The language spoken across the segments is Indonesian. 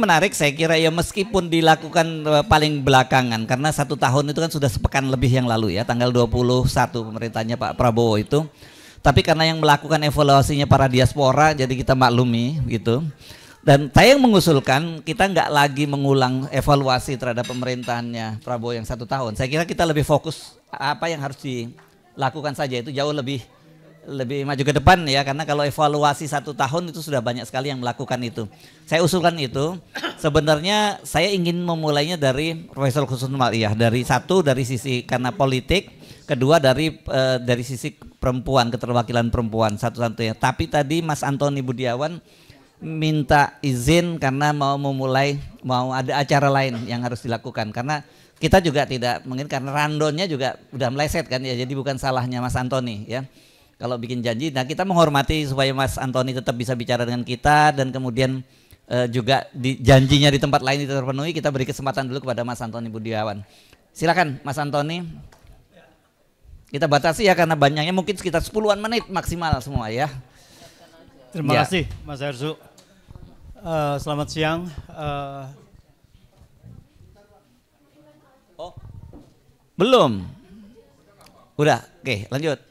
menarik, saya kira ya, meskipun dilakukan paling belakangan, karena 1 tahun itu kan sudah sepekan lebih yang lalu ya, tanggal 21 pemerintahnya Pak Prabowo itu. Tapi karena yang melakukan evaluasinya para diaspora, jadi kita maklumi gitu. Dan saya yang mengusulkan kita nggak lagi mengulang evaluasi terhadap pemerintahannya Prabowo yang 1 tahun. Saya kira kita lebih fokus apa yang harus dilakukan saja, itu jauh lebih maju ke depan ya, karena kalau evaluasi 1 tahun itu sudah banyak sekali yang melakukan itu. Saya usulkan itu. Sebenarnya saya ingin memulainya dari Profesor Khusus Maliyah, dari sisi karena politik, kedua dari sisi perempuan, keterwakilan perempuan satu-satunya. Tapi tadi Mas Antoni Budiawan minta izin karena mau ada acara lain yang harus dilakukan, karena kita juga tidak mungkin, karena randonnya juga udah meleset kan ya, jadi bukan salahnya Mas Antoni ya. Kalau bikin janji, nah kita menghormati supaya Mas Antoni tetap bisa bicara dengan kita, dan kemudian juga janjinya di tempat lain itu terpenuhi, kita beri kesempatan dulu kepada Mas Antoni Budiawan. Silakan Mas Antoni. Kita batasi ya karena banyaknya, mungkin sekitar 10-an menit maksimal semua ya. Terima kasih Mas Hersu. Selamat siang. Oh, belum. Udah, oke, lanjut.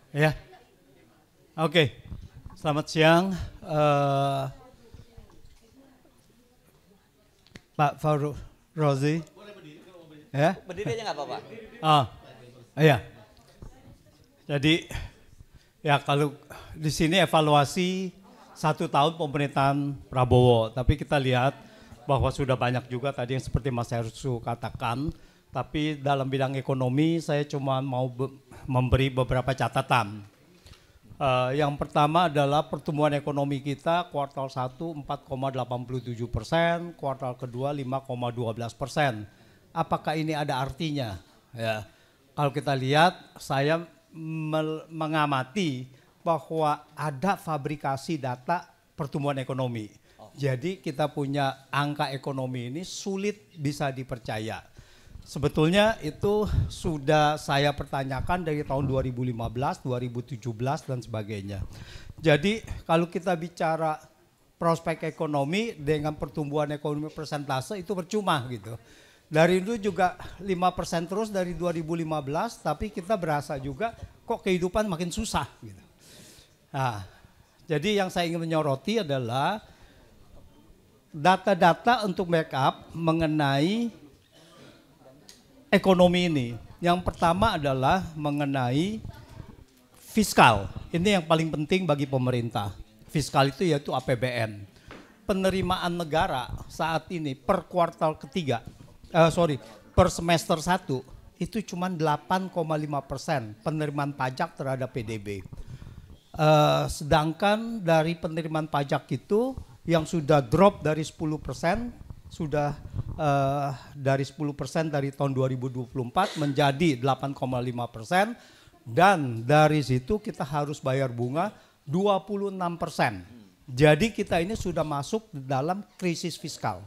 Ya, oke. Selamat siang, Pak Faruk Rozi. Ya, berdiri aja nggak apa-apa. Iya. Jadi, ya kalau di sini evaluasi 1 tahun pemerintahan Prabowo, tapi kita lihat bahwa sudah banyak juga tadi yang seperti Mas Hersu katakan. Tapi dalam bidang ekonomi saya cuma mau memberi beberapa catatan. Yang pertama adalah pertumbuhan ekonomi kita kuartal 1 4,87%, kuartal kedua 5,12%. Apakah ini ada artinya? Ya, kalau kita lihat, saya mengamati bahwa ada fabrikasi data pertumbuhan ekonomi. Jadi kita punya angka ekonomi ini sulit bisa dipercaya. Sebetulnya itu sudah saya pertanyakan dari tahun 2015, 2017 dan sebagainya. Jadi kalau kita bicara prospek ekonomi dengan pertumbuhan ekonomi persentase itu percuma gitu. Dari itu juga 5% terus dari 2015, tapi kita berasa juga kok kehidupan makin susah gitu. Nah, jadi yang saya ingin menyoroti adalah data-data untuk backup mengenai ekonomi ini. Yang pertama adalah mengenai fiskal. Ini yang paling penting bagi pemerintah. Fiskal itu yaitu APBN. Penerimaan negara saat ini per kuartal ketiga, per semester 1 itu cuma 8,5% penerimaan pajak terhadap PDB. Sedangkan dari penerimaan pajak itu yang sudah drop dari 10%, sudah dari 10% dari tahun 2024 menjadi 8,5%, dan dari situ kita harus bayar bunga 26%. Jadi kita ini sudah masuk dalam krisis fiskal.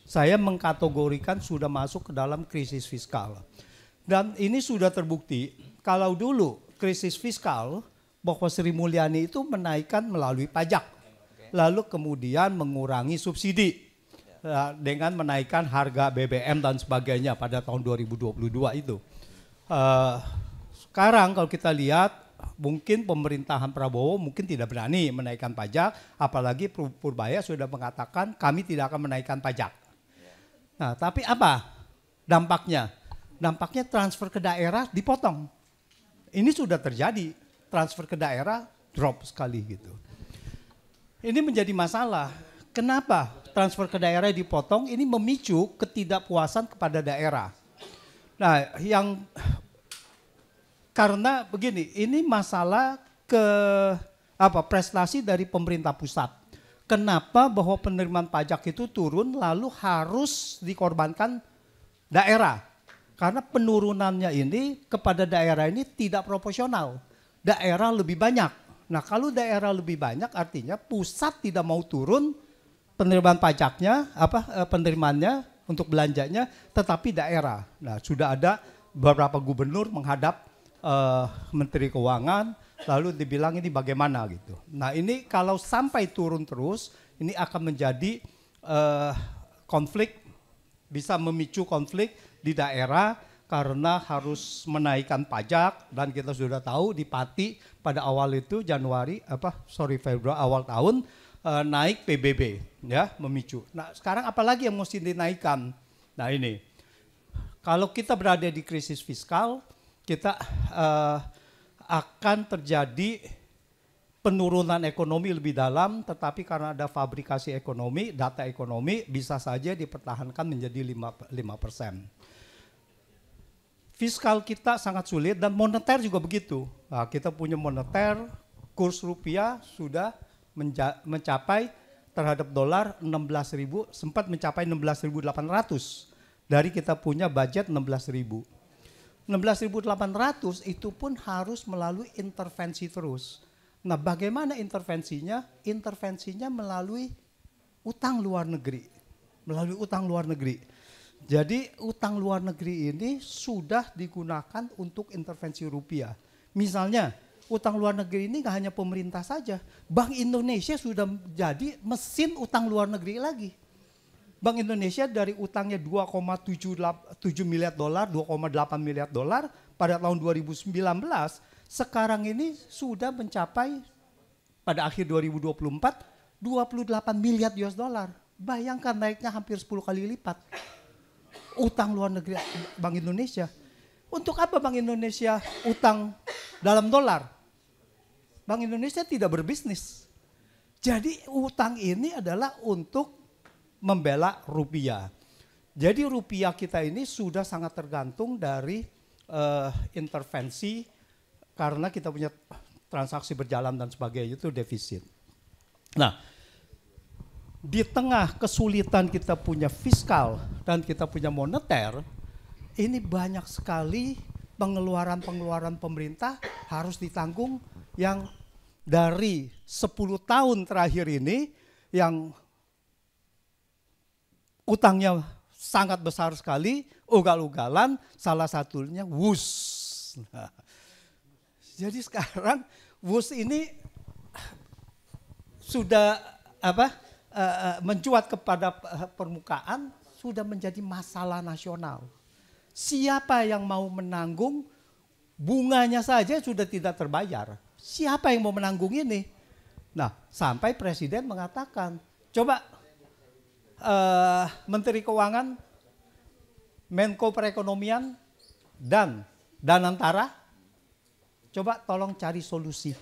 Saya mengkategorikan sudah masuk ke dalam krisis fiskal. Dan ini sudah terbukti, kalau dulu krisis fiskal bahwa Sri Mulyani itu menaikkan melalui pajak, lalu kemudian mengurangi subsidi dengan menaikkan harga BBM dan sebagainya pada tahun 2022 itu. Sekarang kalau kita lihat, mungkin pemerintahan Prabowo mungkin tidak berani menaikkan pajak, apalagi Purbaya sudah mengatakan kami tidak akan menaikkan pajak. Nah, tapi apa dampaknya? Dampaknya transfer ke daerah dipotong. Ini sudah terjadi, transfer ke daerah drop sekali gitu. Ini menjadi masalah. Kenapa transfer ke daerah dipotong? Ini memicu ketidakpuasan kepada daerah. Nah, karena begini, ini masalah prestasi dari pemerintah pusat. Kenapa bahwa penerimaan pajak itu turun lalu harus dikorbankan daerah? Karena penurunannya ini kepada daerah ini tidak proporsional. Daerah lebih banyak. Nah, kalau daerah lebih banyak artinya pusat tidak mau turun penerimaan pajaknya, penerimaannya untuk belanjanya, tetapi daerah. Nah, sudah ada beberapa gubernur menghadap Menteri Keuangan, lalu dibilang ini bagaimana gitu. Nah, ini kalau sampai turun terus, ini akan menjadi konflik, bisa memicu konflik di daerah karena harus menaikkan pajak, dan kita sudah tahu di Pati pada awal itu Februari awal tahun naik PBB ya, memicu. Nah, sekarang apalagi yang mesti dinaikkan? Nah, ini kalau kita berada di krisis fiskal, kita akan terjadi penurunan ekonomi lebih dalam, tetapi karena ada fabrikasi ekonomi, data ekonomi bisa saja dipertahankan menjadi 5%. Fiskal kita sangat sulit dan moneter juga begitu. Nah, kita punya moneter, kurs rupiah sudah mencapai terhadap dolar 16.000, sempat mencapai 16.800 dari kita punya budget 16.000. 16.800 itu pun harus melalui intervensi terus. Nah, bagaimana intervensinya? Intervensinya melalui utang luar negeri. Melalui utang luar negeri. Jadi utang luar negeri ini sudah digunakan untuk intervensi rupiah. Misalnya, utang luar negeri ini nggak hanya pemerintah saja. Bank Indonesia sudah jadi mesin utang luar negeri lagi. Bank Indonesia dari utangnya 2,7 miliar dolar, 2,8 miliar dolar pada tahun 2019, sekarang ini sudah mencapai pada akhir 2024 28 miliar US dollar. Bayangkan naiknya hampir 10 kali lipat. Utang luar negeri Bank Indonesia. Untuk apa Bank Indonesia utang dalam dolar? Bank Indonesia tidak berbisnis. Jadi utang ini adalah untuk membela rupiah. Jadi rupiah kita ini sudah sangat tergantung dari intervensi karena kita punya transaksi berjalan dan sebagainya, itu defisit. Nah, di tengah kesulitan kita punya fiskal dan kita punya moneter, ini banyak sekali pengeluaran-pengeluaran pemerintah harus ditanggung yang dari 10 tahun terakhir ini yang utangnya sangat besar sekali, ugal-ugalan, salah satunya WUS. Nah, jadi sekarang WUS ini sudah mencuat kepada permukaan, sudah menjadi masalah nasional. Siapa yang mau menanggung? Bunganya saja sudah tidak terbayar. Siapa yang mau menanggung ini? Nah, sampai Presiden mengatakan, coba Menteri Keuangan, Menko Perekonomian, dan Danantara, coba tolong cari solusi.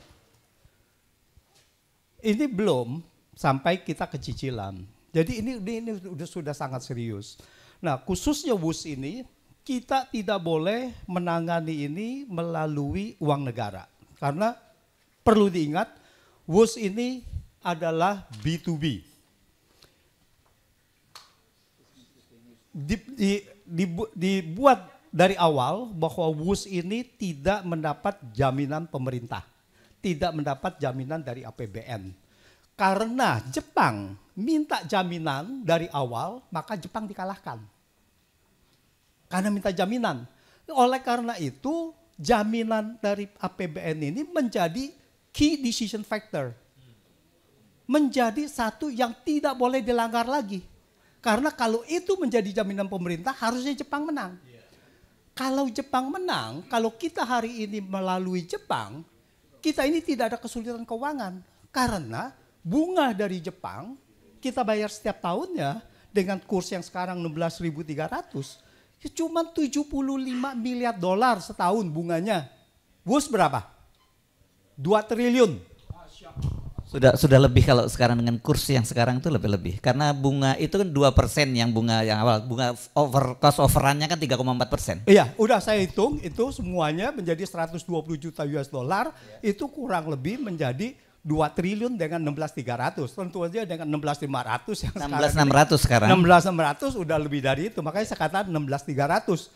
Ini belum sampai kita ke cicilan. Jadi ini sudah sangat serius. Nah, khususnya WUS ini, kita tidak boleh menangani ini melalui uang negara. Karena perlu diingat, WUS ini adalah B2B. Dibuat dari awal bahwa WUS ini tidak mendapat jaminan pemerintah, tidak mendapat jaminan dari APBN. Karena Jepang minta jaminan dari awal, maka Jepang dikalahkan. Karena minta jaminan. Oleh karena itu, jaminan dari APBN ini menjadi key decision factor. Menjadi satu yang tidak boleh dilanggar lagi. Karena kalau itu menjadi jaminan pemerintah, harusnya Jepang menang. Kalau Jepang menang, kalau kita hari ini melalui Jepang, kita ini tidak ada kesulitan keuangan. Karena bunga dari Jepang, kita bayar setiap tahunnya dengan kurs yang sekarang 16.300, cuma 75 miliar dolar setahun bunganya. WUS berapa? 2 triliun. Sudah lebih kalau sekarang dengan kurs yang sekarang itu lebih. Karena bunga itu kan 2% yang bunga yang awal. Bunga cost overrun-nya kan 3,4%. Iya, udah saya hitung itu semuanya menjadi 120 juta US dollar, itu kurang lebih menjadi 2 triliun dengan 16.300. Tentu aja dengan 16.500 yang 16.600 sekarang. 16.600 udah lebih dari itu, makanya saya katakan 16.300.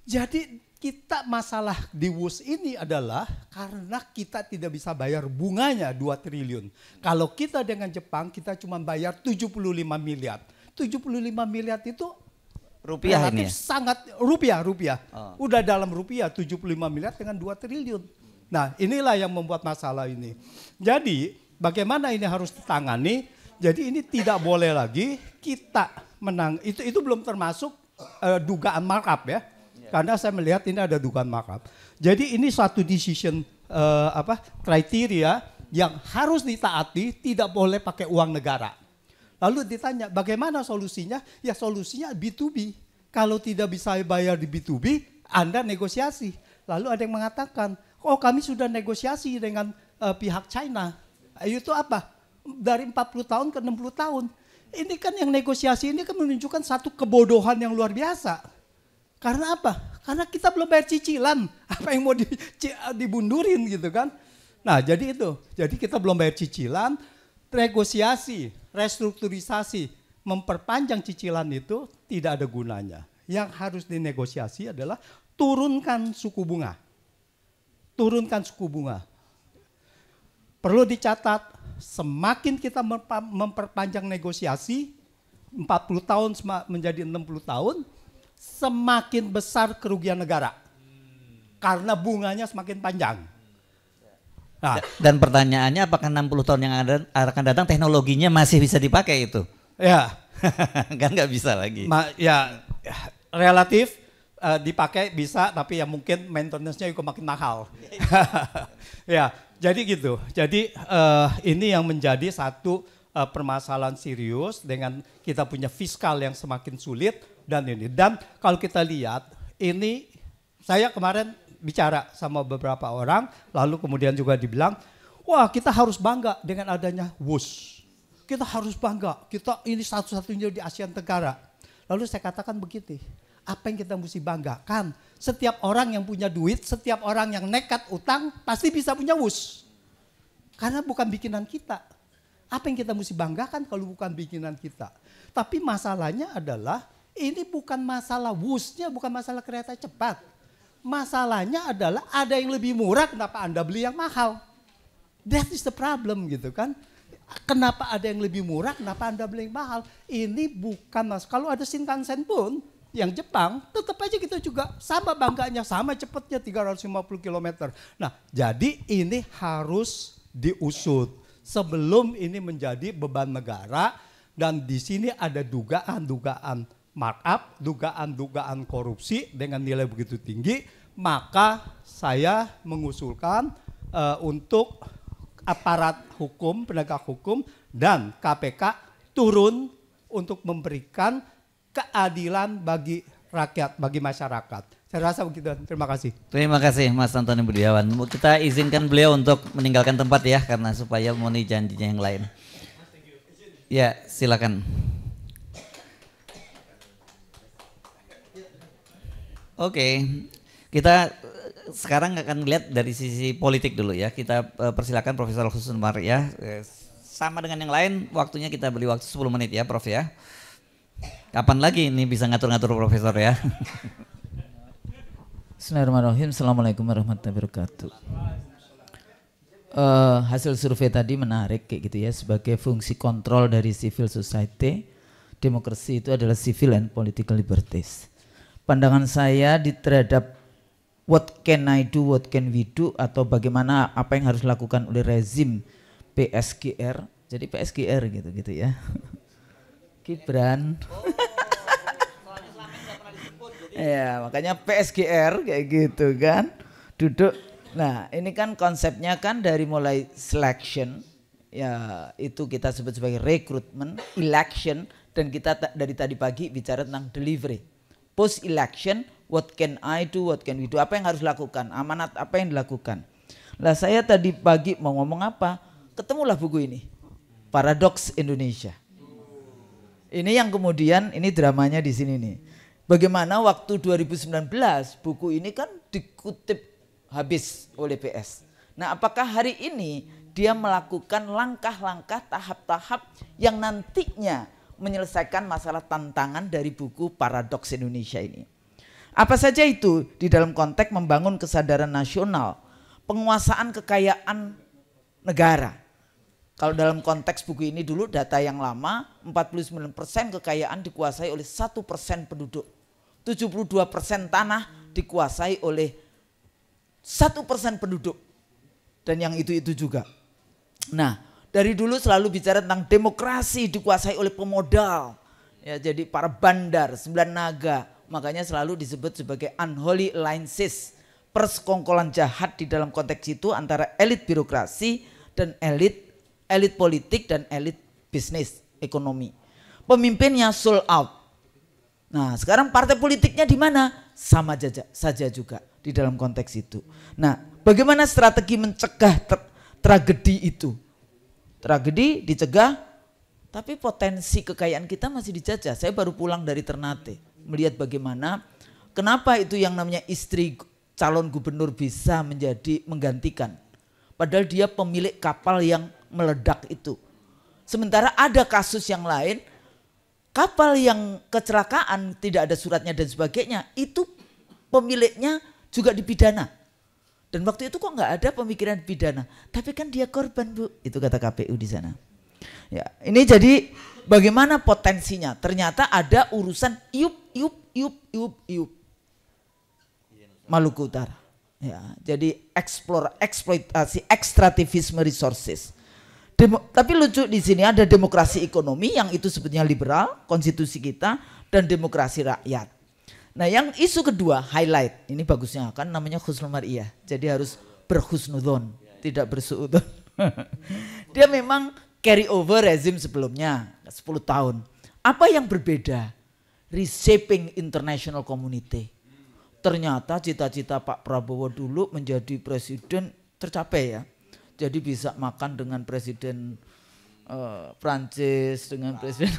Jadi kita masalah di WUS ini adalah karena kita tidak bisa bayar bunganya 2 triliun. Kalau kita dengan Jepang kita cuma bayar 75 miliar. 75 miliar itu rupiah ini ya? Sangat rupiah. Oh. Udah dalam rupiah 75 miliar dengan 2 triliun. Nah, inilah yang membuat masalah ini. Jadi bagaimana ini harus ditangani? Jadi ini tidak boleh lagi kita menang. Itu belum termasuk dugaan markup ya. Karena saya melihat ini ada dugaan markup. Jadi ini suatu decision kriteria yang harus ditaati, tidak boleh pakai uang negara. Lalu ditanya bagaimana solusinya? Ya solusinya B2B. Kalau tidak bisa bayar di B2B, Anda negosiasi. Lalu ada yang mengatakan, oh kami sudah negosiasi dengan pihak China. Itu apa? Dari 40 tahun ke 60 tahun. Ini kan yang negosiasi ini kan menunjukkan satu kebodohan yang luar biasa. Karena apa? Karena kita belum bayar cicilan. Apa yang mau dibundurin gitu kan? Nah jadi itu. Jadi kita belum bayar cicilan, negosiasi, restrukturisasi, memperpanjang cicilan itu tidak ada gunanya. Yang harus dinegosiasi adalah turunkan suku bunga. Turunkan suku bunga. Perlu dicatat, semakin kita memperpanjang negosiasi, 40 tahun menjadi 60 tahun, semakin besar kerugian negara. Karena bunganya semakin panjang. Nah, dan pertanyaannya apakah 60 tahun yang akan datang teknologinya masih bisa dipakai itu? Ya. Kan nggak bisa lagi. Ya, relatif dipakai bisa, tapi ya mungkin maintenance-nya juga makin mahal. Ya. Jadi gitu, jadi ini yang menjadi satu permasalahan serius dengan kita punya fiskal yang semakin sulit dan ini. Dan kalau kita lihat ini, saya kemarin bicara sama beberapa orang, lalu kemudian juga dibilang, wah kita harus bangga dengan adanya WUS. Kita harus bangga, kita ini satu-satunya di Asia Tenggara. Lalu saya katakan begitu, apa yang kita mesti banggakan? Setiap orang yang punya duit, setiap orang yang nekat utang pasti bisa punya WUS. Karena bukan bikinan kita. Apa yang kita mesti banggakan kalau bukan bikinan kita? Tapi masalahnya adalah ini bukan masalah WUS-nya, bukan masalah kereta cepat. Masalahnya adalah ada yang lebih murah, kenapa Anda beli yang mahal? That is the problem gitu kan. Kenapa ada yang lebih murah, kenapa Anda beli yang mahal? Ini bukan masalah. Kalau ada Shinkansen pun, yang Jepang tetap aja kita juga sama bangganya, sama cepatnya 350 km. Nah jadi ini harus diusut sebelum ini menjadi beban negara dan di sini ada dugaan-dugaan markup, dugaan-dugaan korupsi dengan nilai begitu tinggi, maka saya mengusulkan untuk aparat hukum, penegak hukum dan KPK turun untuk memberikan keadilan bagi rakyat, bagi masyarakat. Saya rasa begitu. Terima kasih. Terima kasih Mas Antoni Budiawan. Kita izinkan beliau untuk meninggalkan tempat ya, karena supaya memenuhi janjinya yang lain. Ya, silakan. Oke, kita sekarang akan lihat dari sisi politik dulu ya. Kita persilakan Profesor Husnul Umar ya. Sama dengan yang lain, waktunya kita beri waktu 10 menit ya Prof ya. Kapan lagi ini bisa ngatur-ngatur Profesor ya? Bismillahirrahmanirrahim. Assalamualaikum warahmatullahi wabarakatuh. Hasil survei tadi menarik kayak gitu ya, sebagai fungsi kontrol dari civil society, demokrasi itu adalah civil and political liberties. Pandangan saya terhadap what can I do, what can we do, atau bagaimana apa yang harus dilakukan oleh rezim PSGR, jadi PSGR gitu ya. Gibran. Ya, makanya PSGR kayak gitu kan. Duduk. Nah, ini kan konsepnya kan dari mulai selection, ya itu kita sebut sebagai recruitment, election, dan kita dari tadi pagi bicara tentang delivery. Post election, what can I do, what can we do, apa yang harus dilakukan, amanat apa yang dilakukan. Lah saya tadi pagi mau ngomong apa, ketemulah buku ini, Paradoks Indonesia. Ini yang kemudian, ini dramanya di sini nih. Bagaimana waktu 2019 buku ini kan dikutip habis oleh PS. Nah apakah hari ini dia melakukan langkah-langkah tahap-tahap yang nantinya menyelesaikan masalah tantangan dari buku Paradoks Indonesia ini. Apa saja itu di dalam konteks membangun kesadaran nasional, penguasaan kekayaan negara. Kalau dalam konteks buku ini dulu data yang lama 49% kekayaan dikuasai oleh 1% penduduk. 72% tanah dikuasai oleh 1% penduduk. Dan yang itu juga. Nah Dari dulu selalu bicara tentang demokrasi dikuasai oleh pemodal. Ya, jadi para bandar, 9 naga, makanya selalu disebut sebagai unholy alliances, persekongkolan jahat di dalam konteks itu antara elit birokrasi dan elit politik dan elit bisnis ekonomi. Pemimpinnya sold out. Nah, sekarang partai politiknya di mana? Sama saja juga di dalam konteks itu. Nah, bagaimana strategi mencegah tragedi itu? Tragedi dicegah, tapi potensi kekayaan kita masih dijajah. Saya baru pulang dari Ternate, melihat bagaimana kenapa itu yang namanya istri calon gubernur bisa menggantikan. Padahal dia pemilik kapal yang meledak itu. Sementara ada kasus yang lain, kapal yang kecelakaan tidak ada suratnya dan sebagainya, itu pemiliknya juga dipidana. Dan waktu itu kok nggak ada pemikiran pidana, tapi kan dia korban, Bu, itu kata KPU di sana. Ya, ini jadi bagaimana potensinya? Ternyata ada urusan iup Maluku Utara. Ya, jadi eksploitasi ekstrativisme resources. Tapi lucu di sini ada demokrasi ekonomi yang itu sebetulnya liberal, konstitusi kita, dan demokrasi rakyat. Nah, yang isu kedua highlight, ini bagusnya kan namanya husnul mar'iyah. Jadi harus berhusnudzon, tidak bersuudzon. Dia memang carry over rezim sebelumnya 10 tahun. Apa yang berbeda? Reshaping international community. Ternyata cita-cita Pak Prabowo dulu menjadi presiden tercapai ya. Jadi bisa makan dengan presiden Prancis, dengan presiden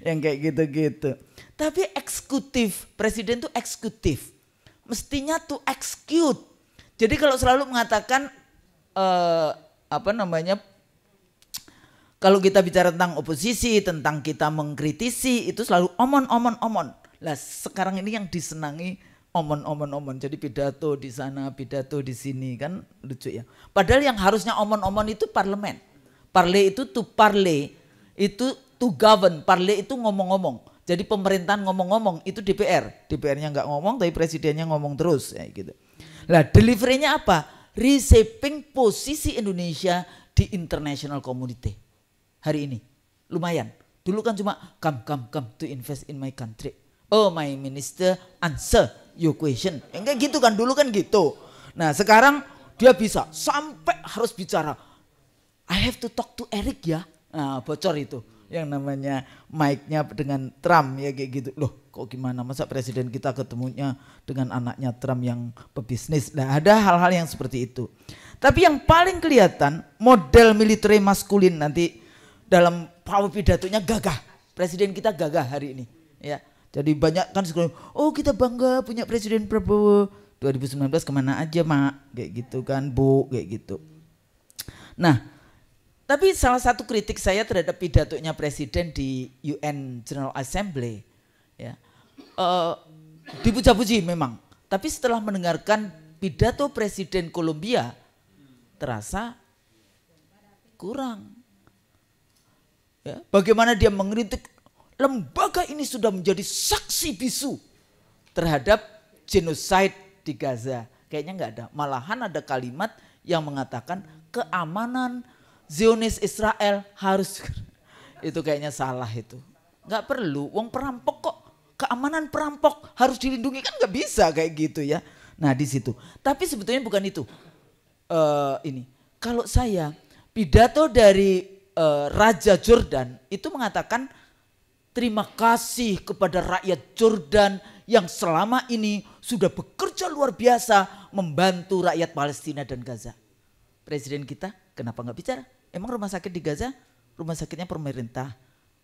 yang kayak gitu-gitu. Tapi eksekutif, presiden itu eksekutif. Mestinya to execute. Jadi kalau selalu mengatakan kalau kita bicara tentang oposisi, tentang kita mengkritisi, itu selalu omon. Lah sekarang ini yang disenangi omon. Jadi pidato di sana, pidato di sini, kan lucu ya. Padahal yang harusnya omon itu parlemen. Parler itu to parler, itu to govern. Parler itu ngomong-ngomong. Jadi pemerintahan ngomong-ngomong, itu DPR. DPR-nya nggak ngomong, tapi presidennya ngomong terus, ya gitu. Lah delivery-nya apa? Reshaping posisi Indonesia di international community. Hari ini lumayan. Dulu kan cuma come to invest in my country. Oh, my minister answer your question. Enggak gitu kan, dulu kan gitu. Nah sekarang dia bisa sampai harus bicara. I have to talk to Eric ya. Nah, bocor itu yang namanya mic-nya dengan Trump ya kayak gitu. Loh kok gimana, masa presiden kita ketemunya dengan anaknya Trump yang pebisnis. Nah ada hal-hal yang seperti itu. Tapi yang paling kelihatan model militer maskulin nanti dalam power pidatonya gagah. Presiden kita gagah hari ini ya. Jadi banyak kan sekarang, oh kita bangga punya Presiden Prabowo. 2019 kemana aja mak, kayak gitu kan Bu, kayak gitu. Nah tapi salah satu kritik saya terhadap pidatonya Presiden di UN General Assembly ya, dipuja-puji memang. Tapi setelah mendengarkan pidato Presiden Kolombia terasa kurang. Ya, bagaimana dia mengkritik lembaga ini sudah menjadi saksi bisu terhadap genocide di Gaza. Kayaknya nggak ada. Malahan ada kalimat yang mengatakan keamanan Zionis Israel harus itu kayaknya salah itu. Nggak perlu. Wong perampok kok, keamanan perampok harus dilindungi, kan nggak bisa kayak gitu ya. Nah di situ. Tapi sebetulnya bukan itu. Ini kalau saya pidato dari Raja Jordan itu mengatakan terima kasih kepada rakyat Jordan yang selama ini sudah bekerja luar biasa membantu rakyat Palestina dan Gaza. Presiden kita kenapa nggak bicara? Emang rumah sakit di Gaza rumah sakitnya pemerintah.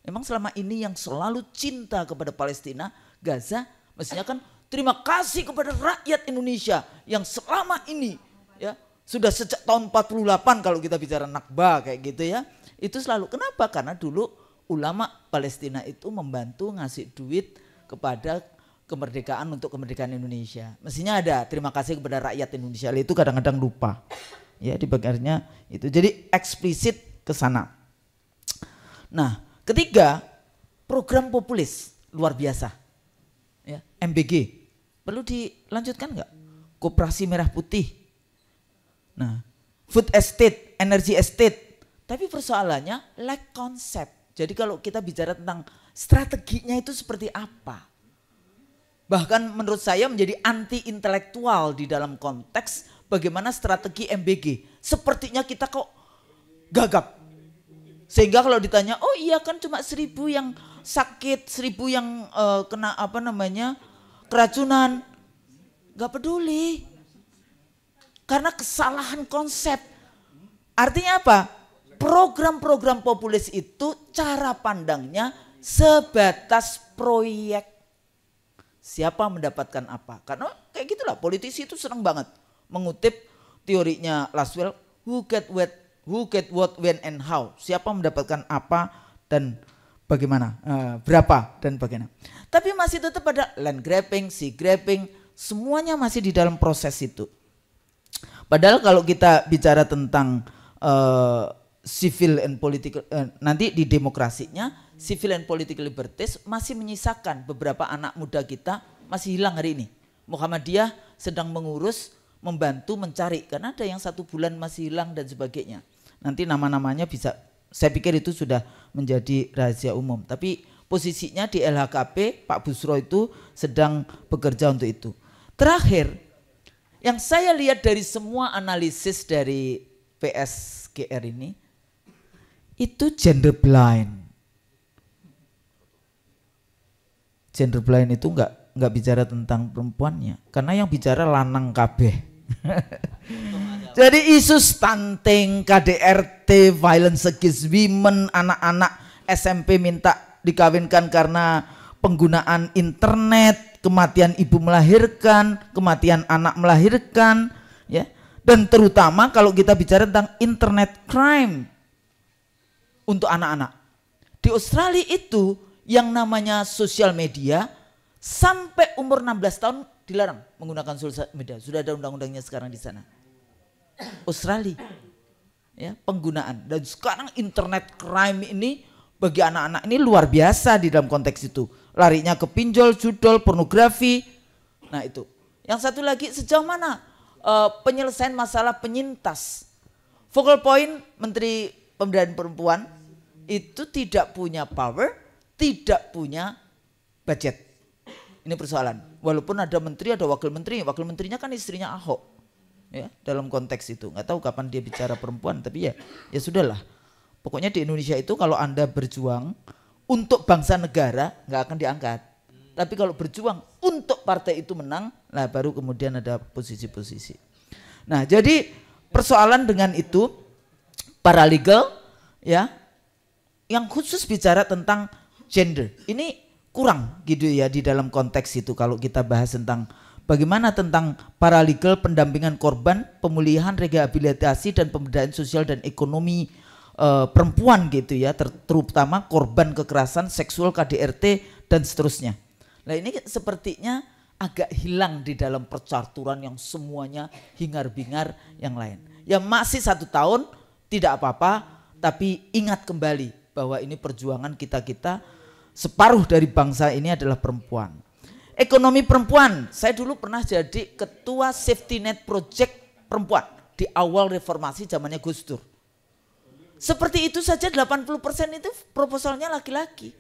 Emang selama ini yang selalu cinta kepada Palestina, Gaza, mestinya kan terima kasih kepada rakyat Indonesia yang selama ini ya sudah sejak tahun 48 kalau kita bicara Nakba kayak gitu ya. Itu selalu kenapa? Karena dulu ulama Palestina itu membantu ngasih duit kepada kemerdekaan untuk kemerdekaan Indonesia. Mestinya ada terima kasih kepada rakyat Indonesia. Itu kadang-kadang lupa. Ya di bagiannya itu. Jadi eksplisit ke sana. Nah, ketiga, program populis luar biasa. Ya, MBG. Perlu dilanjutkan enggak? Koperasi Merah Putih. Nah, food estate, energy estate, Tapi persoalannya lack konsep. Jadi kalau kita bicara tentang strateginya itu seperti apa? Bahkan menurut saya menjadi anti intelektual di dalam konteks bagaimana strategi MBG. Sepertinya kita kok gagap. Sehingga kalau ditanya, oh iya kan cuma 1.000 yang sakit, 1.000 yang kena keracunan. Gak peduli. Karena kesalahan konsep. Artinya apa? Program-program populis itu cara pandangnya sebatas proyek. Siapa mendapatkan apa? Karena kayak gitulah politisi itu senang banget mengutip teorinya Laswell, who get what, when and how. Siapa mendapatkan apa dan bagaimana, berapa dan bagaimana. Tapi masih tetap ada land grabbing, sea grabbing, semuanya masih di dalam proses itu. Padahal kalau kita bicara tentang civil and political, nanti di demokrasinya civil and political liberties masih menyisakan beberapa anak muda kita masih hilang hari ini. Muhammadiyah sedang mengurus, membantu mencari karena ada yang 1 bulan masih hilang dan sebagainya. Nanti nama-namanya bisa, saya pikir itu sudah menjadi rahasia umum. Tapi posisinya di LHKP Pak Busro itu sedang bekerja untuk itu. Terakhir, yang saya lihat dari semua analisis dari PSGR ini, itu gender blind. Gender blind itu enggak bicara tentang perempuannya, karena yang bicara lanang kabeh. Jadi isu stunting, KDRT, violence against women, anak-anak SMP minta dikawinkan karena penggunaan internet, kematian ibu melahirkan, kematian anak melahirkan, ya. Dan terutama kalau kita bicara tentang internet crime untuk anak-anak. Di Australia itu yang namanya sosial media sampai umur 16 tahun dilarang menggunakan sosial media. Sudah ada undang-undangnya sekarang di sana. Australia, ya, penggunaan. Dan sekarang internet crime ini bagi anak-anak ini luar biasa di dalam konteks itu. Larinya ke pinjol, judol, pornografi. Nah itu. Yang satu lagi, sejauh mana penyelesaian masalah penyintas. Focal point Menteri Pemberdayaan Perempuan itu tidak punya power, tidak punya budget. Ini persoalan. Walaupun ada menteri, ada wakil menteri. Wakil menterinya kan istrinya Ahok. Ya, dalam konteks itu. Nggak tahu kapan dia bicara perempuan, tapi ya sudahlah. Pokoknya di Indonesia itu kalau Anda berjuang untuk bangsa negara nggak akan diangkat. Tapi kalau berjuang untuk partai itu menang, lah baru kemudian ada posisi-posisi. Nah, jadi persoalan dengan itu paralegal, ya, yang khusus bicara tentang gender. Ini kurang gitu ya di dalam konteks itu kalau kita bahas tentang bagaimana tentang paralegal, pendampingan korban, pemulihan, rehabilitasi dan pemberdayaan sosial dan ekonomi perempuan gitu ya, terutama korban kekerasan seksual, KDRT dan seterusnya. Nah ini sepertinya agak hilang di dalam percaturan yang semuanya hingar-bingar yang lain. Ya masih 1 tahun tidak apa-apa, tapi ingat kembali bahwa ini perjuangan kita-kita, separuh dari bangsa ini adalah perempuan. Ekonomi perempuan, saya dulu pernah jadi ketua safety net project perempuan di awal reformasi zamannya Gus Dur. Seperti itu saja 80% itu proposalnya laki-laki.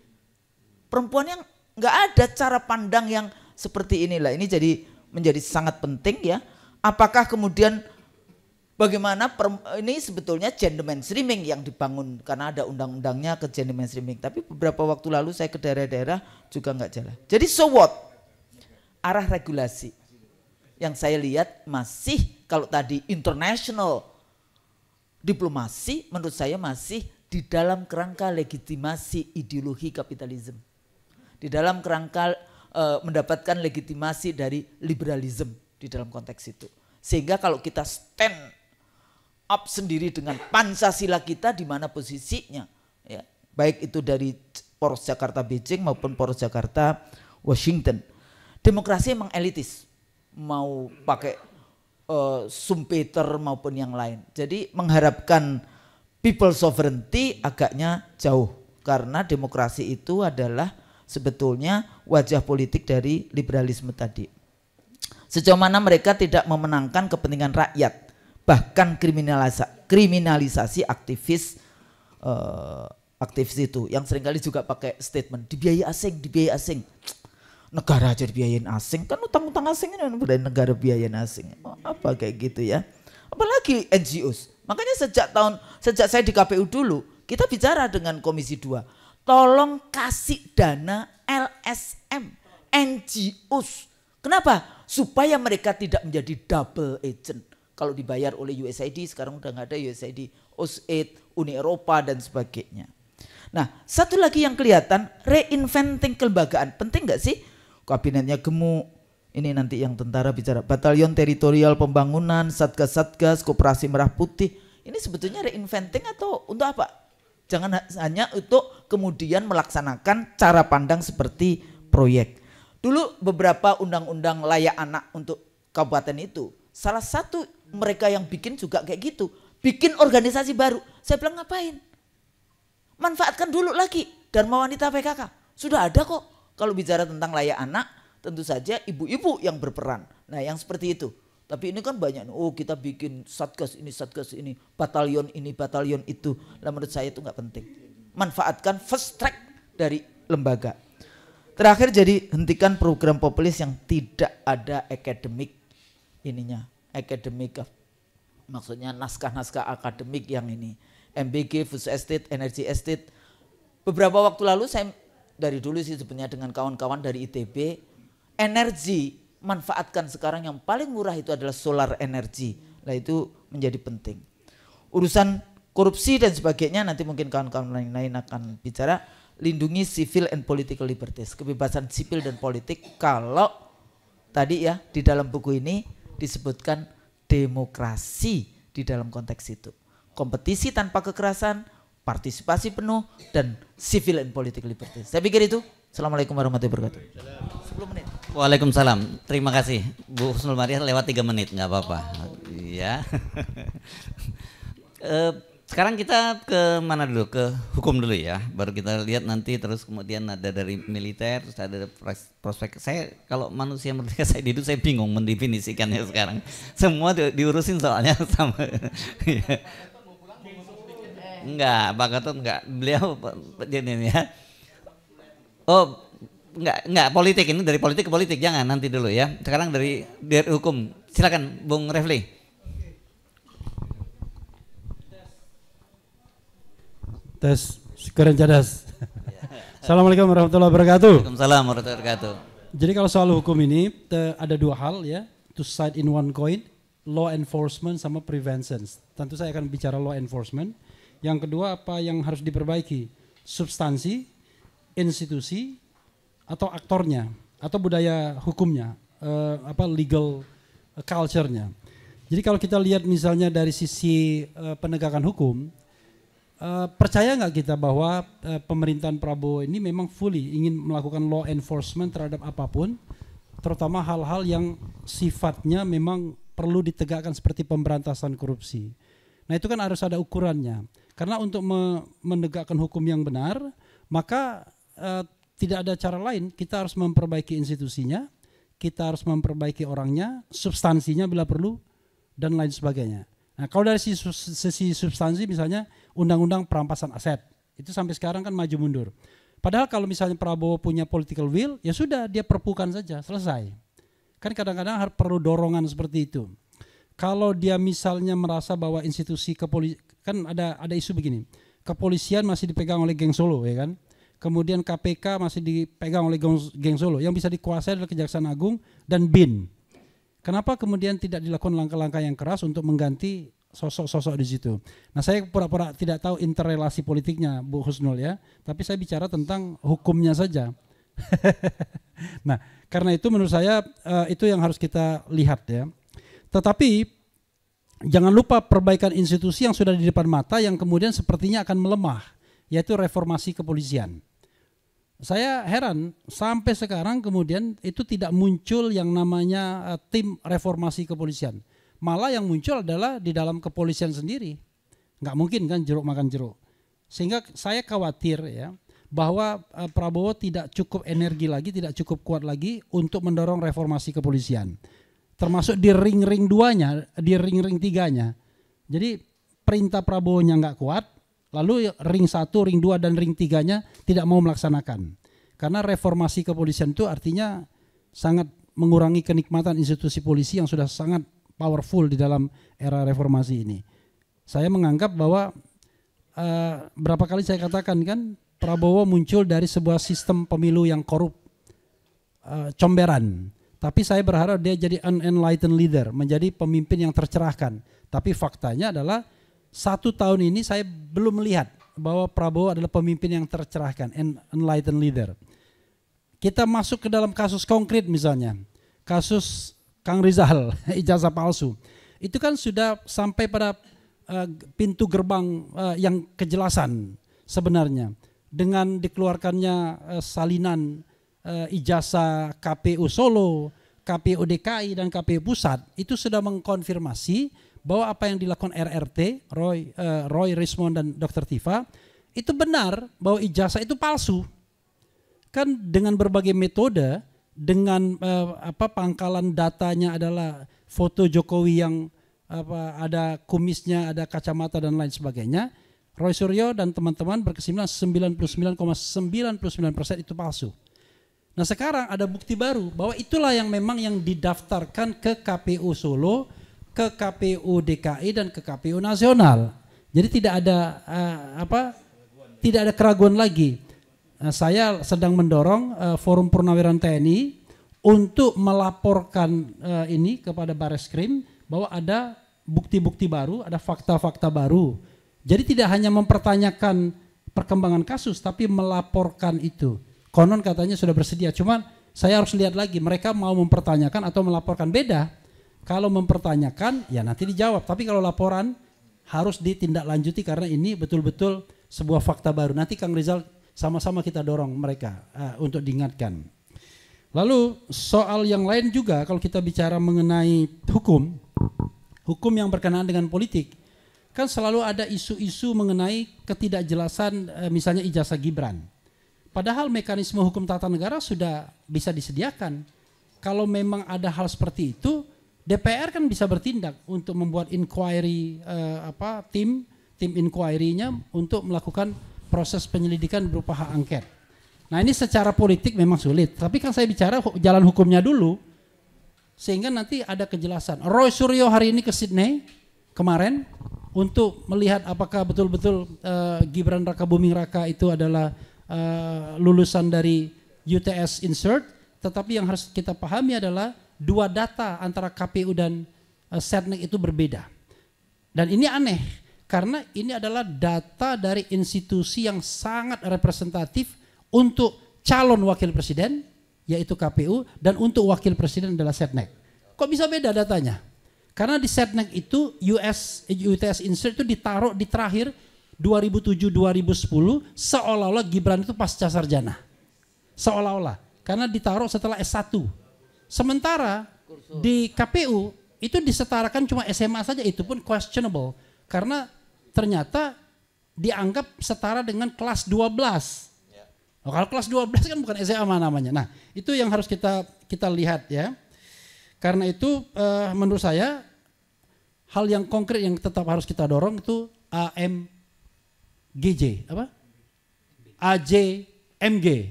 Perempuan yang nggak ada cara pandang yang seperti inilah. Ini jadi menjadi sangat penting ya. Apakah kemudian bagaimana ini sebetulnya gender mainstreaming yang dibangun karena ada undang-undangnya ke gender mainstreaming. Tapi beberapa waktu lalu saya ke daerah-daerah juga nggak jalan. Jadi so what? Arah regulasi yang saya lihat masih kalau tadi international diplomasi menurut saya masih di dalam kerangka legitimasi ideologi kapitalisme. Di dalam kerangka mendapatkan legitimasi dari liberalisme di dalam konteks itu. Sehingga kalau kita stand up sendiri dengan Pancasila kita di mana posisinya ya, baik itu dari poros Jakarta Beijing maupun poros Jakarta Washington. Demokrasi emang elitis, mau pakai Schumpeter maupun yang lain. Jadi mengharapkan people sovereignty agaknya jauh karena demokrasi itu adalah sebetulnya wajah politik dari liberalisme tadi. Sejauh mana mereka tidak memenangkan kepentingan rakyat, bahkan kriminalisasi aktivis aktivis itu yang seringkali juga pakai statement dibiayai asing. Negara aja dibiayain asing, kan utang-utang asing ini dari negara biayain asing. Apa kayak gitu ya? Apalagi NGOs. Makanya sejak saya di KPU dulu, kita bicara dengan Komisi 2. Tolong kasih dana LSM, NGOs. Kenapa? Supaya mereka tidak menjadi double agent. Kalau dibayar oleh USAID, sekarang udah nggak ada USAID, OSAID, Uni Eropa dan sebagainya. Nah, satu lagi yang kelihatan, reinventing kelembagaan. Penting nggak sih? Kabinetnya gemuk. Ini nanti yang tentara bicara Batalion Teritorial Pembangunan, Satgas-Satgas, Koperasi Merah Putih. Ini sebetulnya reinventing atau untuk apa? Jangan hanya untuk kemudian melaksanakan cara pandang seperti proyek. Dulu beberapa undang-undang layak anak untuk kabupaten itu, salah satu mereka yang bikin juga kayak gitu. Bikin organisasi baru. Saya bilang ngapain? Manfaatkan dulu lagi Dharma Wanita PKK. Sudah ada kok. Kalau bicara tentang layak anak, tentu saja ibu-ibu yang berperan. Nah yang seperti itu. Tapi ini kan banyak, oh kita bikin satgas ini, batalion ini, batalion itu. Lah menurut saya itu nggak penting. Manfaatkan first track dari lembaga. Terakhir jadi hentikan program populis yang tidak ada akademik ininya. Akademik, maksudnya naskah-naskah akademik yang ini. MBG, Food Estate, Energy Estate. Beberapa waktu lalu saya dari dulu sih sebenarnya dengan kawan-kawan dari ITB, energi manfaatkan sekarang yang paling murah itu adalah solar energy. Nah itu menjadi penting. Urusan korupsi dan sebagainya nanti mungkin kawan-kawan lain akan bicara. Lindungi civil and political liberties, kebebasan sipil dan politik. Kalau tadi ya di dalam buku ini disebutkan demokrasi di dalam konteks itu. Kompetisi tanpa kekerasan, partisipasi penuh, dan civil and political liberties. Saya pikir itu. Assalamualaikum warahmatullahi wabarakatuh. 10 menit. Waalaikumsalam. Terima kasih Bu Husnul Maria, lewat 3 menit nggak apa-apa. Iya. Sekarang kita ke mana dulu? Ke hukum dulu ya. Baru kita lihat nanti terus kemudian ada dari militer, terus ada prospek. Saya kalau manusia merdeka saya hidup saya bingung mendefinisikannya sekarang. Semua diurusin soalnya sama. Enggak, Pak Gatot enggak. Beliau ini ya. Oh, enggak politik, ini dari politik ke politik, jangan nanti dulu ya. Sekarang dari hukum. Silakan Bung Refli. Tes, keren cadas. Assalamualaikum warahmatullahi wabarakatuh. Waalaikumsalam warahmatullahi wabarakatuh. Jadi kalau soal hukum ini ada 2 hal ya, two side in one coin, law enforcement sama prevention. Tentu saya akan bicara law enforcement. Yang kedua apa yang harus diperbaiki? Substansi, institusi, atau aktornya, atau budaya hukumnya, legal culture-nya. Jadi kalau kita lihat misalnya dari sisi penegakan hukum, percaya nggak kita bahwa pemerintahan Prabowo ini memang fully ingin melakukan law enforcement terhadap apapun, terutama hal-hal yang sifatnya memang perlu ditegakkan seperti pemberantasan korupsi. Nah itu kan harus ada ukurannya. Karena untuk menegakkan hukum yang benar, maka tidak ada cara lain. Kita harus memperbaiki institusinya, kita harus memperbaiki orangnya, substansinya bila perlu, dan lain sebagainya. Nah kalau dari sisi substansi misalnya undang-undang perampasan aset, itu sampai sekarang kan maju mundur. Padahal kalau misalnya Prabowo punya political will, ya sudah dia perpukan saja, selesai. Kan kadang-kadang harus perlu dorongan seperti itu. Kalau dia misalnya merasa bahwa institusi kepolisian, kan ada isu begini, kepolisian masih dipegang oleh geng Solo ya kan, kemudian KPK masih dipegang oleh geng Solo, yang bisa dikuasai adalah Kejaksaan Agung dan BIN. Kenapa kemudian tidak dilakukan langkah-langkah yang keras untuk mengganti sosok-sosok di situ? Nah saya pura-pura tidak tahu interrelasi politiknya Bu Husnul ya, tapi saya bicara tentang hukumnya saja. Nah karena itu menurut saya itu yang harus kita lihat ya. Tetapi jangan lupa perbaikan institusi yang sudah di depan mata yang kemudian sepertinya akan melemah, yaitu reformasi kepolisian. Saya heran sampai sekarang kemudian itu tidak muncul yang namanya tim reformasi kepolisian. Malah yang muncul adalah di dalam kepolisian sendiri. Nggak mungkin kan jeruk makan jeruk. Sehingga saya khawatir ya bahwa Prabowo tidak cukup energi lagi, tidak cukup kuat lagi untuk mendorong reformasi kepolisian. Termasuk di ring-ring 2-nya, di ring-ring 3-nya. Jadi perintah Prabowo-nya nggak kuat, Lalu ring 1, ring 2 dan ring 3-nya tidak mau melaksanakan. Karena reformasi kepolisian itu artinya sangat mengurangi kenikmatan institusi polisi yang sudah sangat powerful di dalam era reformasi ini. Saya menganggap bahwa berapa kali saya katakan kan Prabowo muncul dari sebuah sistem pemilu yang korup, comberan. Tapi saya berharap dia jadi unenlightened leader, menjadi pemimpin yang tercerahkan. Tapi faktanya adalah 1 tahun ini saya belum melihat bahwa Prabowo adalah pemimpin yang tercerahkan, enlightened leader. Kita masuk ke dalam kasus konkret misalnya, kasus Kang Rizal, ijazah palsu. Itu kan sudah sampai pada pintu gerbang yang kejelasan sebenarnya. Dengan dikeluarkannya salinan ijazah KPU Solo, KPU DKI dan KPU Pusat, itu sudah mengkonfirmasi bahwa apa yang dilakukan RRT, Roy Rismond dan Dr. Tifa, itu benar bahwa ijazah itu palsu. Kan dengan berbagai metode, dengan pangkalan datanya adalah foto Jokowi yang ada kumisnya, ada kacamata dan lain sebagainya, Roy Suryo dan teman-teman berkesimpulan 99,99% itu palsu. Nah sekarang ada bukti baru bahwa itulah yang memang yang didaftarkan ke KPU Solo, ke KPU DKI dan ke KPU Nasional. Jadi tidak ada tidak ada keraguan lagi. Saya sedang mendorong Forum Purnawiran TNI untuk melaporkan ini kepada Bareskrim bahwa ada bukti-bukti baru, ada fakta-fakta baru. Jadi tidak hanya mempertanyakan perkembangan kasus, tapi melaporkan itu. Konon katanya sudah bersedia, cuman saya harus lihat lagi mereka mau mempertanyakan atau melaporkan. Beda. Kalau mempertanyakan ya nanti dijawab, tapi kalau laporan harus ditindaklanjuti karena ini betul-betul sebuah fakta baru. Nanti Kang Rizal sama-sama kita dorong mereka untuk diingatkan. Lalu soal yang lain juga kalau kita bicara mengenai hukum yang berkenaan dengan politik, kan selalu ada isu-isu mengenai ketidakjelasan misalnya ijazah Gibran. Padahal mekanisme hukum tata negara sudah bisa disediakan. Kalau memang ada hal seperti itu, DPR kan bisa bertindak untuk membuat inquiry tim inquiry-nya untuk melakukan proses penyelidikan berupa hak angket. Nah ini secara politik memang sulit, tapi kan saya bicara jalan hukumnya dulu, sehingga nanti ada kejelasan. Roy Suryo hari ini ke Sydney kemarin untuk melihat apakah betul-betul Gibran Raka Buming Raka itu adalah lulusan dari UTS Insert, tetapi yang harus kita pahami adalah dua data antara KPU dan Setnek itu berbeda. Dan ini aneh, karena ini adalah data dari institusi yang sangat representatif untuk calon wakil presiden, yaitu KPU, dan untuk wakil presiden adalah Setnek. Kok bisa beda datanya? Karena di Setnek itu UTS Insert itu ditaruh di terakhir 2007-2010 seolah-olah Gibran itu pasca sarjana. Seolah-olah. Karena ditaruh setelah S1. Sementara di KPU itu disetarakan cuma SMA saja, itu pun questionable. Karena ternyata dianggap setara dengan kelas 12. Oh, kalau kelas 12 kan bukan SMA namanya. Nah itu yang harus kita lihat ya. Karena itu menurut saya hal yang konkret yang tetap harus kita dorong itu AMGJ, AJMG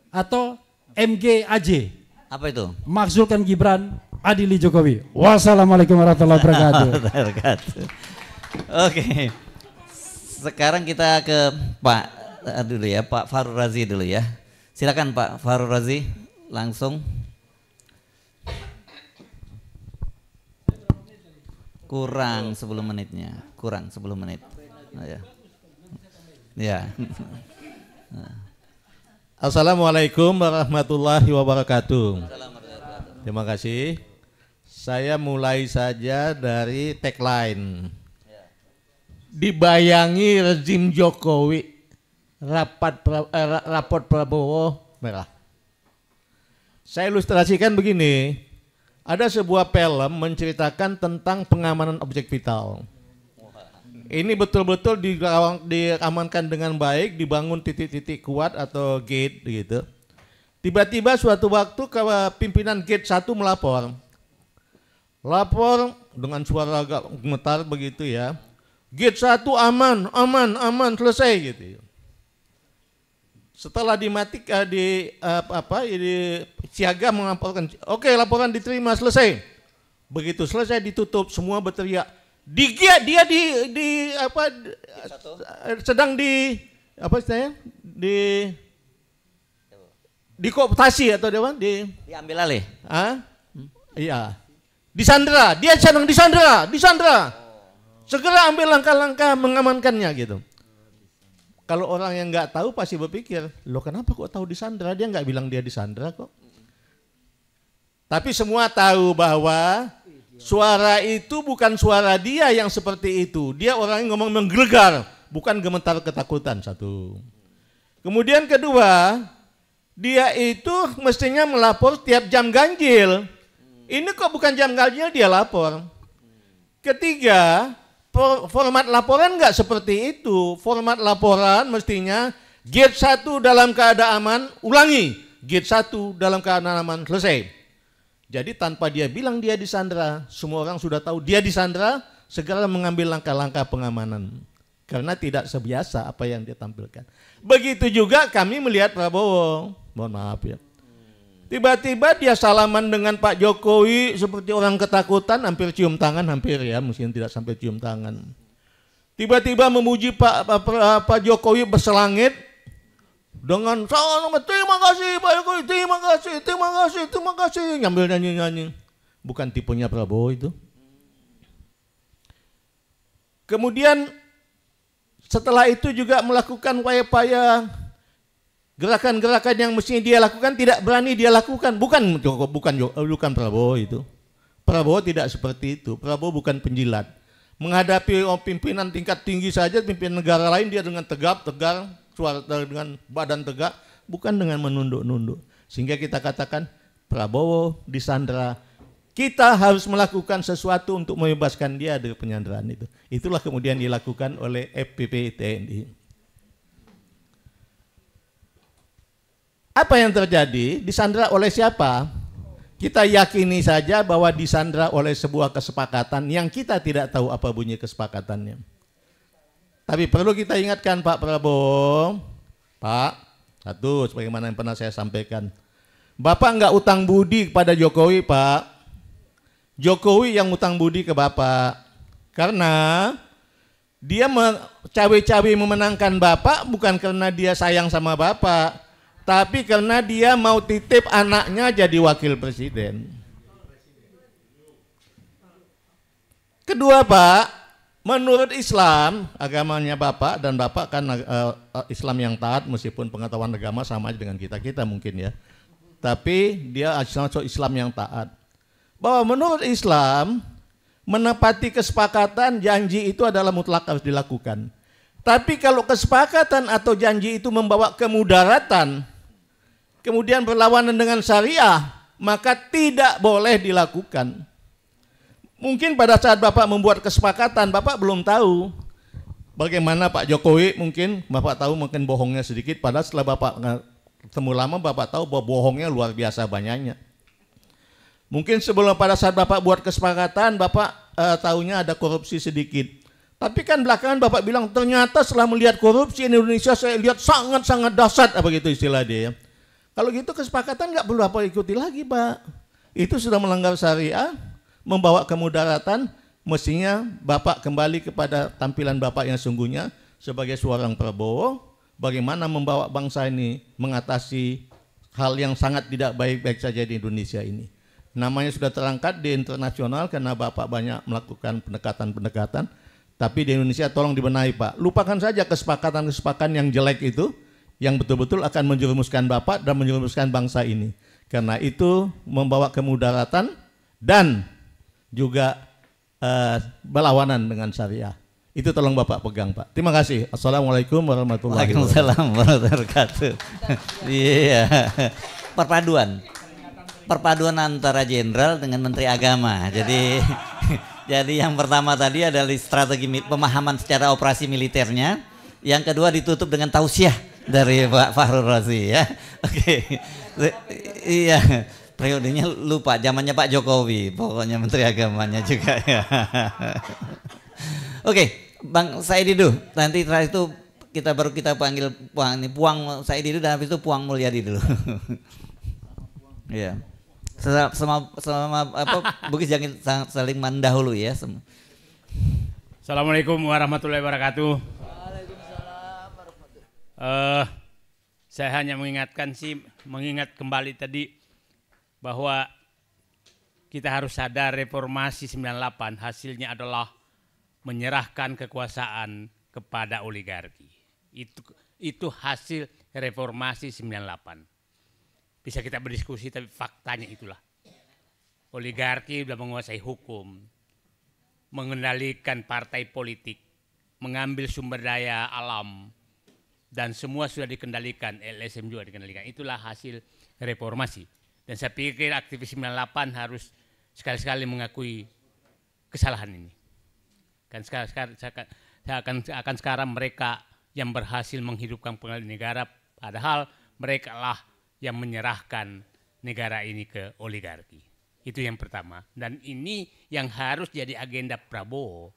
atau MGAJ. Apa itu? Makzulkan Gibran, adili Jokowi. Wassalamualaikum warahmatullahi wabarakatuh. Oke. Sekarang kita ke Pak dulu ya, Pak Farul Razi dulu ya. Silakan Pak Farul Razi langsung. Kurang 10 menitnya, kurang 10 menit. Oh, ya. Ya. Assalamualaikum warahmatullahi wabarakatuh. Terima kasih. Saya mulai saja dari tagline. Dibayangi rezim Jokowi, raport Prabowo merah. Saya ilustrasikan begini. Ada sebuah film menceritakan tentang pengamanan objek vital. Ini betul-betul diamankan dengan baik, dibangun titik-titik kuat atau gate gitu. Tiba-tiba suatu waktu pimpinan gate 1 melapor. Lapor dengan suara agak gemetar begitu ya. Gate 1 aman, aman, aman, selesai gitu. Setelah dimatik di siaga melaporkan, oke, laporan diterima, selesai. Begitu selesai ditutup, semua berteriak. Sedang di apa istilahnya? Di kooptasi atau diambil alih. Iya. Disandra, dia sedang disandra. Segera ambil langkah-langkah mengamankannya gitu. Kalau orang yang nggak tahu pasti berpikir, loh kenapa kok tahu disandra? Dia nggak bilang dia disandra kok. Tapi semua tahu bahwa suara itu bukan suara dia yang seperti itu. Dia orang yang ngomong menggelegar, bukan gemetar ketakutan, satu. Kemudian kedua, dia itu mestinya melapor tiap jam ganjil. Ini kok bukan jam ganjil dia lapor. Ketiga, format laporan nggak seperti itu. Format laporan mestinya gate 1 dalam keadaan aman, ulangi. Gate 1 dalam keadaan aman, selesai. Jadi tanpa dia bilang dia disandra, semua orang sudah tahu dia disandra, segera mengambil langkah-langkah pengamanan. Karena tidak sebiasa apa yang dia tampilkan. Begitu juga kami melihat Prabowo. Mohon maaf ya. Tiba-tiba dia salaman dengan Pak Jokowi seperti orang ketakutan, hampir cium tangan, hampir ya, mungkin tidak sampai cium tangan. Tiba-tiba memuji Pak Jokowi berselangit dengan terima kasih Pak Jokowi, terima kasih, ngambil nyanyi-nyanyi. Bukan tipenya Prabowo itu. Kemudian setelah itu juga melakukan upaya-upaya gerakan-gerakan yang mestinya dia lakukan tidak berani dia lakukan. Bukan Prabowo itu. Prabowo tidak seperti itu. Prabowo bukan penjilat. Menghadapi pimpinan tingkat tinggi saja, pimpinan negara lain dia dengan tegar, suara dengan badan tegak, bukan dengan menunduk-nunduk. Sehingga kita katakan Prabowo disandra. Kita harus melakukan sesuatu untuk membebaskan dia dari penyanderaan itu. Itulah kemudian dilakukan oleh FPP TNI. Apa yang terjadi? Disandra oleh siapa? Kita yakini saja bahwa disandra oleh sebuah kesepakatan yang kita tidak tahu apa bunyi kesepakatannya. Tapi perlu kita ingatkan Pak Prabowo, Pak, satu, sebagaimana yang pernah saya sampaikan. Bapak enggak utang budi kepada Jokowi, Pak. Jokowi yang utang budi ke Bapak. Karena dia cawe-cawe memenangkan Bapak bukan karena dia sayang sama Bapak, tapi karena dia mau titip anaknya jadi wakil presiden. Kedua Pak, menurut Islam, agamanya Bapak dan Bapak kan Islam yang taat meskipun pengetahuan agama sama aja dengan kita mungkin ya. Tapi dia Islam yang taat. Bahwa menurut Islam, menepati kesepakatan janji itu adalah mutlak harus dilakukan. Tapi kalau kesepakatan atau janji itu membawa kemudaratan, kemudian berlawanan dengan syariah, maka tidak boleh dilakukan. Mungkin pada saat Bapak membuat kesepakatan, Bapak belum tahu bagaimana Pak Jokowi, mungkin Bapak tahu mungkin bohongnya sedikit, padahal setelah Bapak ketemu lama Bapak tahu bahwa bohongnya luar biasa banyaknya. Mungkin sebelum pada saat Bapak buat kesepakatan, Bapak tahunya ada korupsi sedikit. Tapi kan belakangan Bapak bilang ternyata setelah melihat korupsi di Indonesia saya lihat sangat-sangat dahsyat, apa gitu istilah dia ya. Kalau gitu kesepakatan nggak perlu apa ikuti lagi Pak. Itu sudah melanggar syariah, membawa kemudaratan. Mestinya Bapak kembali kepada tampilan Bapak yang sungguhnya sebagai seorang Prabowo. Bagaimana membawa bangsa ini mengatasi hal yang sangat tidak baik-baik saja di Indonesia ini. Namanya sudah terangkat di internasional karena Bapak banyak melakukan pendekatan-pendekatan. Tapi di Indonesia tolong dibenahi Pak. Lupakan saja kesepakatan-kesepakatan yang jelek itu, yang betul-betul akan menjerumuskan Bapak dan menjerumuskan bangsa ini. Karena itu membawa kemudaratan dan juga berlawanan dengan syariah. Itu tolong Bapak pegang Pak. Terima kasih. Assalamualaikum warahmatullahi wabarakatuh. Waalaikumsalam warahmatullahi wabarakatuh. Iya. Perpaduan antara jenderal dengan menteri agama. Jadi yang pertama tadi adalah strategi pemahaman secara operasi militernya. Yang kedua ditutup dengan tausiah dari Pak Fahrul Razi ya. Oke. Iya. Periodenya lupa, zamannya Pak Jokowi, pokoknya menteri agamanya juga ya. Oke, Bang Saidi dulu. Nanti setelah itu kita panggil Puang Saidi dulu dan habis itu Puang Mulyadi dulu. Iya. Sama apa Bugis jangan saling mendahului ya. Assalamualaikum warahmatullahi wabarakatuh. Saya hanya mengingat kembali tadi bahwa kita harus sadar reformasi 98 hasilnya adalah menyerahkan kekuasaan kepada oligarki. Itu hasil reformasi 98. Bisa kita berdiskusi tapi faktanya itulah. Oligarki sudah menguasai hukum, mengendalikan partai politik, mengambil sumber daya alam, dan semua sudah dikendalikan, LSM juga dikendalikan. Itulah hasil reformasi. Dan saya pikir aktivis 98 harus sekali-sekali mengakui kesalahan ini. Kan sekarang sekarang mereka yang berhasil menghidupkan pengadilan negara, padahal mereka lah yang menyerahkan negara ini ke oligarki. Itu yang pertama. Dan ini yang harus jadi agenda Prabowo.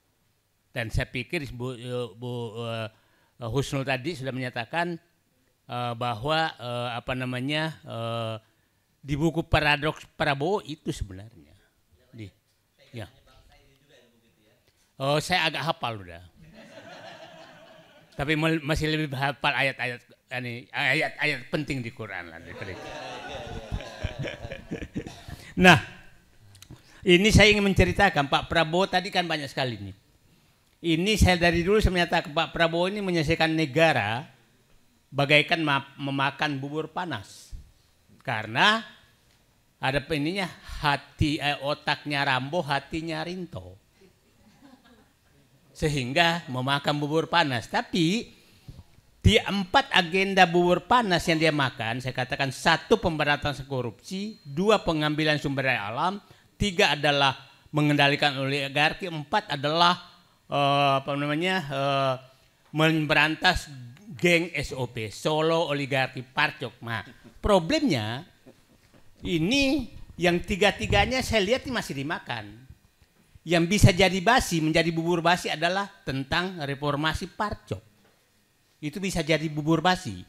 Dan saya pikir Bu Husnul tadi sudah menyatakan bahwa di buku Paradoks Prabowo itu sebenarnya. Ya. Oh, saya agak hafal udah. Tapi masih lebih hafal ayat-ayat penting di Quran lah. Nah, ini saya ingin menceritakan Pak Prabowo tadi kan banyak sekali nih. Ini saya dari dulu saya menyatakan Pak Prabowo ini menyelesaikan negara bagaikan memakan bubur panas. Karena ada ininya otaknya Rambo, hatinya Rinto. Sehingga memakan bubur panas. Tapi di 4 agenda bubur panas yang dia makan, saya katakan 1 pemberantasan korupsi, 2 pengambilan sumber daya alam, 3 adalah mengendalikan oligarki, 4 adalah memberantas geng SOP, Solo Oligarki Parcok. Nah, problemnya ini yang 3-tiganya saya lihat ini masih dimakan. Yang bisa jadi basi, menjadi bubur basi adalah tentang reformasi Parcok. Itu bisa jadi bubur basi.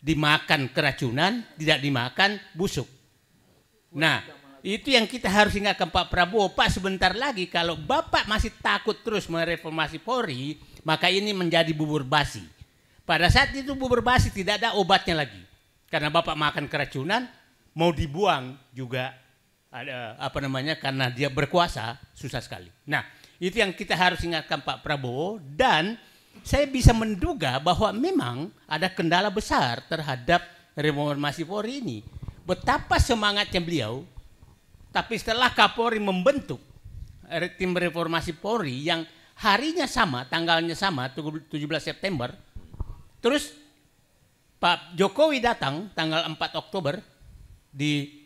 Dimakan keracunan, tidak dimakan busuk. Nah, itu yang kita harus ingatkan Pak Prabowo. Pak, sebentar lagi kalau Bapak masih takut terus mereformasi Polri, maka ini menjadi bubur basi. Pada saat itu bubur basi tidak ada obatnya lagi. Karena Bapak makan keracunan, mau dibuang juga ada karena dia berkuasa susah sekali. Nah, itu yang kita harus ingatkan Pak Prabowo, dan saya bisa menduga bahwa memang ada kendala besar terhadap reformasi Polri ini. Betapa semangatnya beliau, tapi setelah Kapolri membentuk tim reformasi Polri yang harinya sama, tanggalnya sama, 17 September, terus Pak Jokowi datang tanggal 4 Oktober di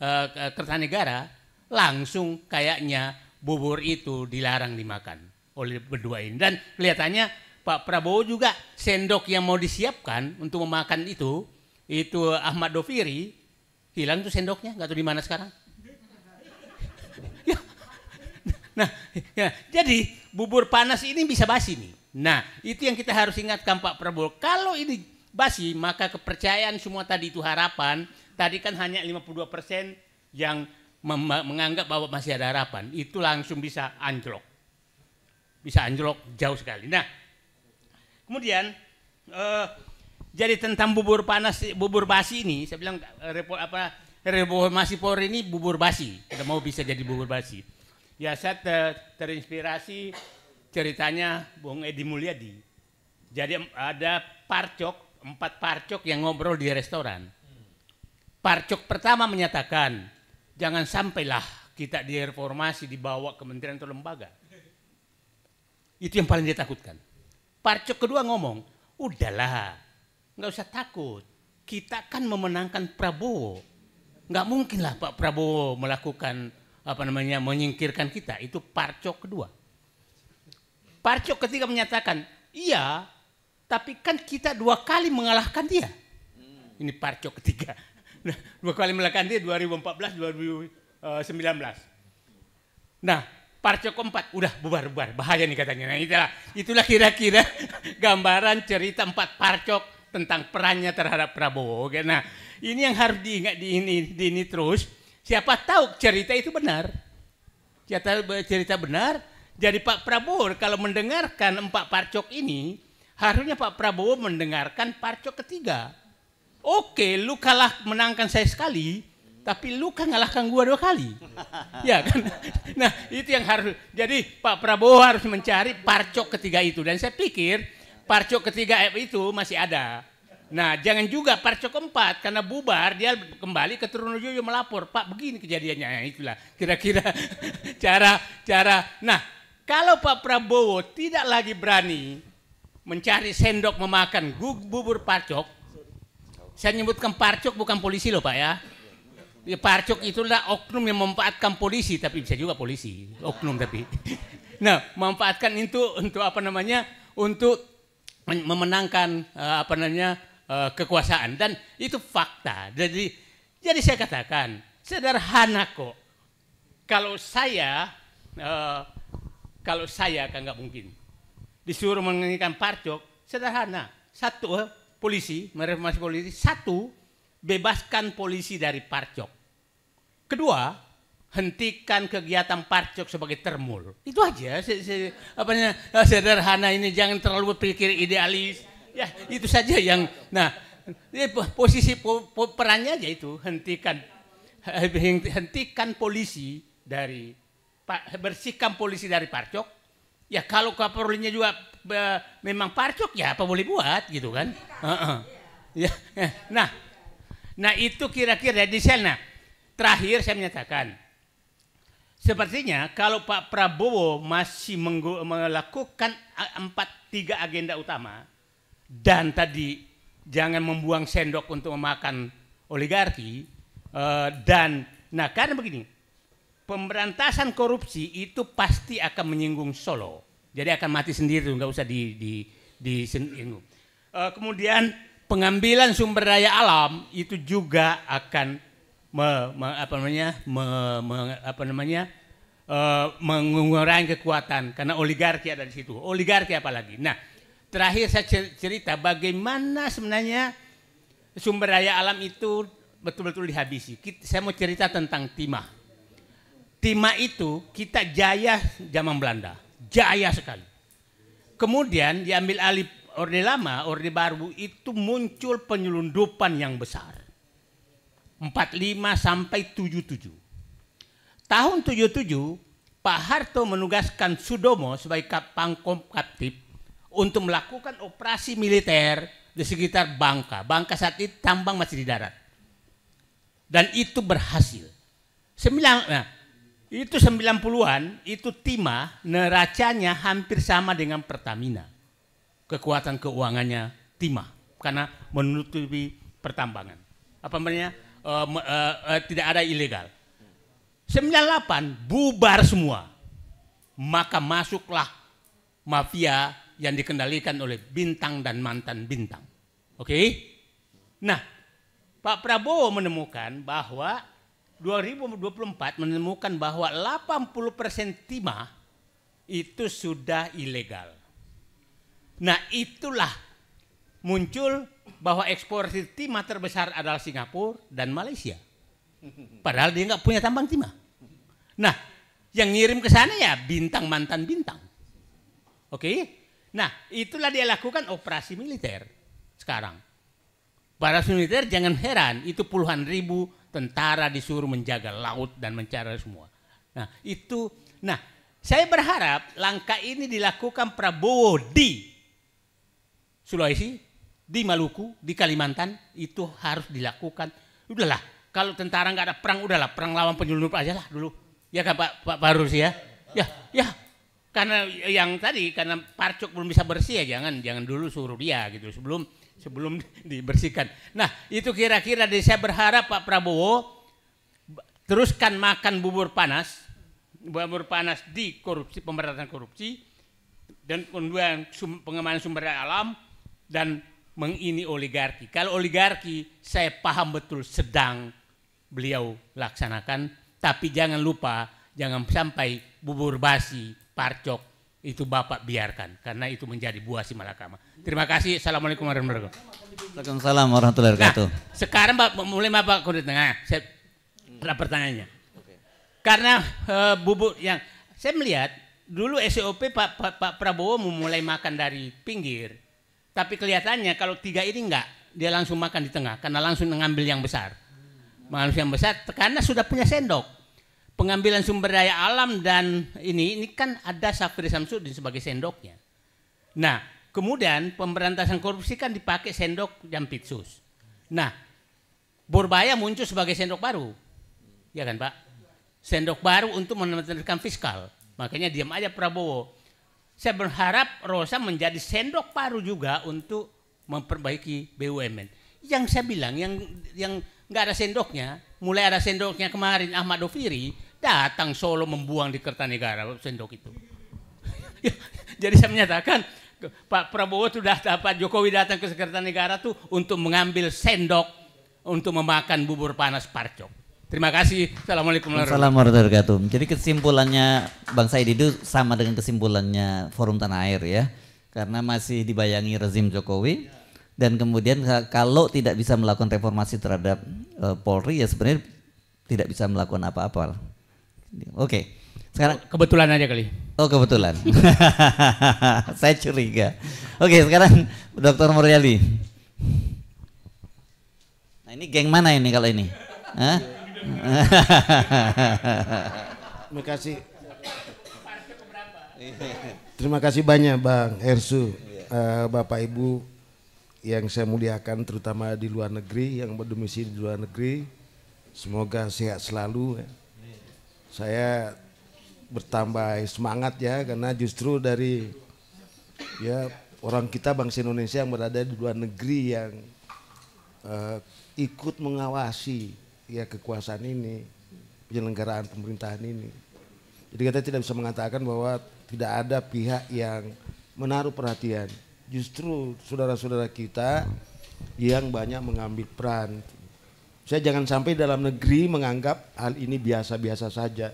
Kertanegara, langsung kayaknya bubur itu dilarang dimakan oleh berdua ini. Dan kelihatannya Pak Prabowo juga sendok yang mau disiapkan untuk memakan itu Ahmad Doviri, hilang tuh sendoknya, nggak tahu di mana sekarang. Nah, ya, jadi bubur panas ini bisa basi nih. Nah, itu yang kita harus ingatkan Pak Prabowo. Kalau ini basi, maka kepercayaan semua tadi itu harapan. Tadi kan hanya 52% yang menganggap bahwa masih ada harapan. Itu langsung bisa anjlok. Bisa anjlok jauh sekali. Nah, kemudian jadi tentang bubur panas, bubur basi ini, saya bilang reformasi Polri ini bubur basi. Kita mau bisa jadi bubur basi. Ya, saya terinspirasi ceritanya Bung Edi Mulyadi. Jadi ada 4 parcok yang ngobrol di restoran. Parcok pertama menyatakan, jangan sampailah kita direformasi dibawa kementerian atau lembaga. Itu yang paling dia takutkan. Parcok kedua ngomong, udahlah, nggak usah takut. Kita kan memenangkan Prabowo. Nggak mungkin lah Pak Prabowo melakukan menyingkirkan kita. Itu parcok kedua. Parcok ketiga menyatakan, iya, tapi kan kita 2 kali mengalahkan dia. Ini parcok ketiga. 2 kali mengalahkan dia 2014, 2019. Nah, Parcok keempat, udah bubar-bubar, bahaya nih katanya. Nah itulah kira-kira gambaran cerita 4 parcok tentang perannya terhadap Prabowo. Nah ini yang harus diingat di ini terus. Siapa tahu cerita itu benar. Cerita benar. Jadi Pak Prabowo kalau mendengarkan 4 parcok ini, harusnya Pak Prabowo mendengarkan parcok ketiga. Oke, lu kalah menangkan saya sekali, tapi lu kan ngalahkan gua 2 kali. Ya kan? Nah, itu yang harus. Jadi Pak Prabowo harus mencari parcok ketiga itu. Dan saya pikir parcok ketiga itu masih ada. Nah, jangan juga parcok keempat, karena bubar dia kembali ke Trunojoyo melapor, Pak begini kejadiannya. Nah, itulah kira-kira cara. Nah, kalau Pak Prabowo tidak lagi berani mencari sendok memakan bubur parcok, saya nyebutkan parcok bukan polisi loh Pak ya. Ya, parcok itulah oknum yang memanfaatkan polisi, tapi bisa juga polisi, oknum tapi. Nah, memanfaatkan itu untuk apa namanya? Untuk memenangkan kekuasaan, dan itu fakta. Jadi saya katakan sederhana kok. Kalau saya kan nggak mungkin disuruh menginginkan parcok, sederhana. 1, polisi, mereformasi polisi. 1, bebaskan polisi dari parcok. 2, hentikan kegiatan parcok sebagai termul. Itu aja. Sederhana ini, jangan terlalu berpikir idealis. Ya, itu saja yang. Nah, posisi perannya aja itu, hentikan polisi dari, bersihkan polisi dari parcok. Ya kalau Kapolrinya juga memang parcok, ya apa boleh buat gitu kan. Ya, nah itu kira-kira di sana. Terakhir saya menyatakan, sepertinya kalau Pak Prabowo masih melakukan 3 agenda utama, dan tadi jangan membuang sendok untuk memakan oligarki, karena begini, pemberantasan korupsi itu pasti akan menyinggung Solo, jadi akan mati sendiri, nggak usah disinggung. Kemudian pengambilan sumber daya alam itu juga akan mengurangi kekuatan, karena oligarki ada di situ. Oligarki apalagi. Nah, terakhir saya cerita bagaimana sebenarnya sumber daya alam itu betul-betul dihabisi. Saya mau cerita tentang timah. Timah itu kita jaya zaman Belanda, jaya sekali. Kemudian diambil alih Orde Lama, Orde Baru, itu muncul penyelundupan yang besar. 45 sampai 77. Tahun 77, Pak Harto menugaskan Sudomo sebagai Pangkop Kaptip untuk melakukan operasi militer di sekitar Bangka. Bangka saat itu tambang masih di darat. Dan itu berhasil. Itu 90-an, itu timah neracanya hampir sama dengan Pertamina. Kekuatan keuangannya timah karena menutupi pertambangan. Apa namanya? Tidak ada ilegal. 98 bubar semua. Maka masuklah mafia yang dikendalikan oleh Bintang dan mantan Bintang. Oke? Nah, Pak Prabowo menemukan bahwa 2024 menemukan bahwa 80% timah itu sudah ilegal. Nah, itulah muncul bahwa ekspor timah terbesar adalah Singapura dan Malaysia. Padahal dia nggak punya tambang timah. Nah, yang ngirim ke sana ya Bintang mantan Bintang. Oke? Nah, itulah dia lakukan operasi militer sekarang. Para militer jangan heran, itu puluhan ribu tentara disuruh menjaga laut dan mencari semua. Nah, itu. Nah, saya berharap langkah ini dilakukan Prabowo di Sulawesi, di Maluku, di Kalimantan, itu harus dilakukan. Udahlah, kalau tentara nggak ada perang, udahlah perang lawan penyelundup aja lah dulu. Ya kan Pak Barus ya? Ya. Karena yang tadi, karena parcok belum bisa bersih ya jangan dulu suruh dia gitu sebelum dibersihkan. Nah, itu kira-kira saya berharap Pak Prabowo teruskan makan bubur panas di korupsi, pemberantasan korupsi, dan kemudian pengembangan sumber daya alam, dan mengini oligarki. Kalau oligarki saya paham betul sedang beliau laksanakan, tapi jangan lupa, jangan sampai bubur basi, parcok itu Bapak biarkan karena itu menjadi buah si malakama. Terima kasih. Assalamualaikum warahmatullahi wabarakatuh. Waalaikumsalam warahmatullahi wabarakatuh. Nah, sekarang mulai Bapak Kurit Tengah. Saya ada pertanyaannya. Karena bubur yang saya melihat dulu SOP Pak Prabowo memulai makan dari pinggir. Tapi kelihatannya kalau 3 ini enggak, dia langsung makan di tengah karena langsung mengambil yang besar. Mengambil yang besar karena sudah punya sendok. Pengambilan sumber daya alam dan ini kan ada Syafri Samsudin sebagai sendoknya. Nah, kemudian pemberantasan korupsi kan dipakai sendok Jampitsus. Nah, Borbaya muncul sebagai sendok baru. Ya kan, Pak? Sendok baru untuk menekan fiskal. Makanya diam aja Prabowo. Saya berharap Rosa menjadi sendok baru juga untuk memperbaiki BUMN. Yang saya bilang yang nggak ada sendoknya, mulai ada sendoknya kemarin Ahmad Doviri datang Solo membuang di Kertanegara sendok itu. Jadi saya menyatakan Pak Prabowo sudah Pak Jokowi datang ke Kertanegara tuh untuk mengambil sendok untuk memakan bubur panas parcok. Terima kasih. Assalamualaikum warahmatullahi wabarakatuh. Jadi kesimpulannya Bang Said itu sama dengan kesimpulannya Forum Tanah Air ya. Karena masih dibayangi rezim Jokowi. Dan kemudian kalau tidak bisa melakukan reformasi terhadap Polri ya sebenarnya tidak bisa melakukan apa-apa. Oke. Sekarang kebetulan aja kali. Oh kebetulan. Saya curiga. Oke sekarang Dr. Muryadi. Nah ini geng mana ini kalau ini? Hah? Terima kasih banyak Bang Hersu, Bapak Ibu yang saya muliakan terutama di luar negeri, yang berdomisili di luar negeri, semoga sehat selalu. Saya bertambah semangat ya karena justru dari ya orang kita bangsa Indonesia yang berada di luar negeri yang ikut mengawasi ya kekuasaan ini, penyelenggaraan pemerintahan ini. Jadi kita tidak bisa mengatakan bahwa tidak ada pihak yang menaruh perhatian. Justru saudara-saudara kita yang banyak mengambil peran. Saya jangan sampai dalam negeri menganggap hal ini biasa-biasa saja.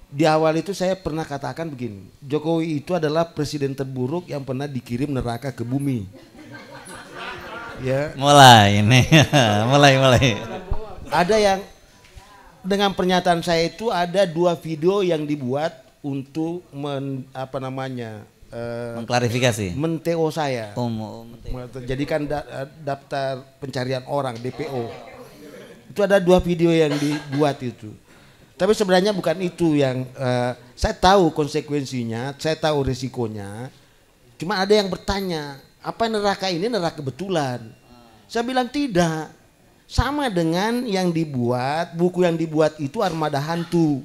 Di awal itu saya pernah katakan begini, Jokowi itu adalah presiden terburuk yang pernah dikirim neraka ke bumi. Ya. Mulai ini, mulai. Ada yang dengan pernyataan saya itu ada 2 video yang dibuat untuk mengklarifikasi, men-TO saya, jadikan daftar pencarian orang DPO. Itu ada 2 video yang dibuat itu. Tapi sebenarnya bukan itu yang saya tahu konsekuensinya, saya tahu risikonya. Cuma ada yang bertanya, apa neraka ini neraka betulan? Saya bilang tidak. Sama dengan yang dibuat, buku yang dibuat itu Armada Hantu.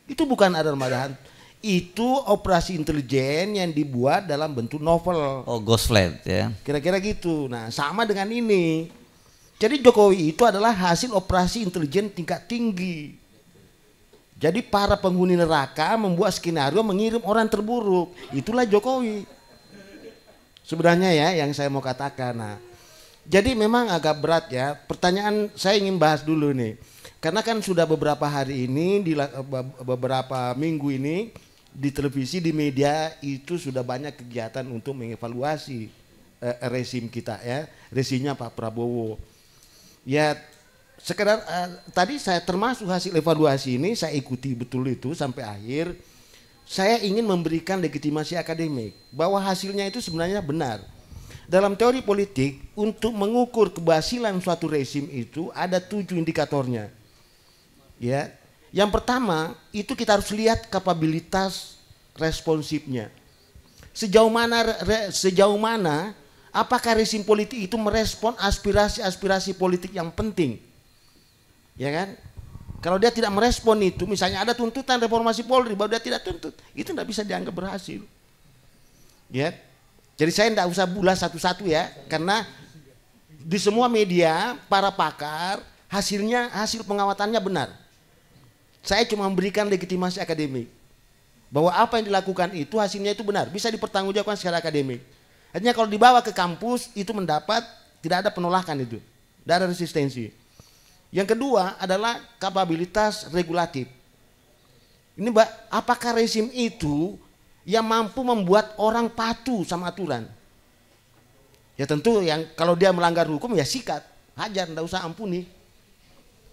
Itu bukan Armada Hantu. Itu operasi intelijen yang dibuat dalam bentuk novel. Oh, Ghost Flight ya. Kira-kira gitu. Nah, sama dengan ini. Jadi Jokowi itu adalah hasil operasi intelijen tingkat tinggi. Jadi para penghuni neraka membuat skenario mengirim orang terburuk. Itulah Jokowi. Sebenarnya ya yang saya mau katakan. Nah, jadi memang agak berat ya. Pertanyaan saya ingin bahas dulu nih. Karena kan sudah beberapa hari ini, beberapa minggu ini di televisi, di media itu sudah banyak kegiatan untuk mengevaluasi rezim kita ya. Rezimnya Pak Prabowo. Ya sekedar tadi saya termasuk hasil evaluasi ini saya ikuti betul itu sampai akhir. Saya ingin memberikan legitimasi akademik bahwa hasilnya itu sebenarnya benar. Dalam teori politik untuk mengukur keberhasilan suatu rezim itu ada 7 indikatornya. Ya, yang pertama itu kita harus lihat kapabilitas responsifnya. Sejauh mana apakah rezim politik itu merespon aspirasi-aspirasi politik yang penting. Ya kan? Kalau dia tidak merespon itu, misalnya ada tuntutan reformasi Polri, bahwa dia tidak tuntut, itu tidak bisa dianggap berhasil. Ya, jadi saya tidak usah bulas satu-satu ya, karena di semua media para pakar hasil pengawatannya benar. Saya cuma memberikan legitimasi akademik bahwa apa yang dilakukan itu hasilnya itu benar, bisa dipertanggungjawabkan secara akademik. Artinya kalau dibawa ke kampus itu mendapat tidak ada penolakan itu, tidak ada resistensi. Yang kedua adalah kapabilitas regulatif. Ini Mbak, apakah rezim itu yang mampu membuat orang patuh sama aturan? Ya tentu yang kalau dia melanggar hukum ya sikat, hajar, enggak usah ampuni.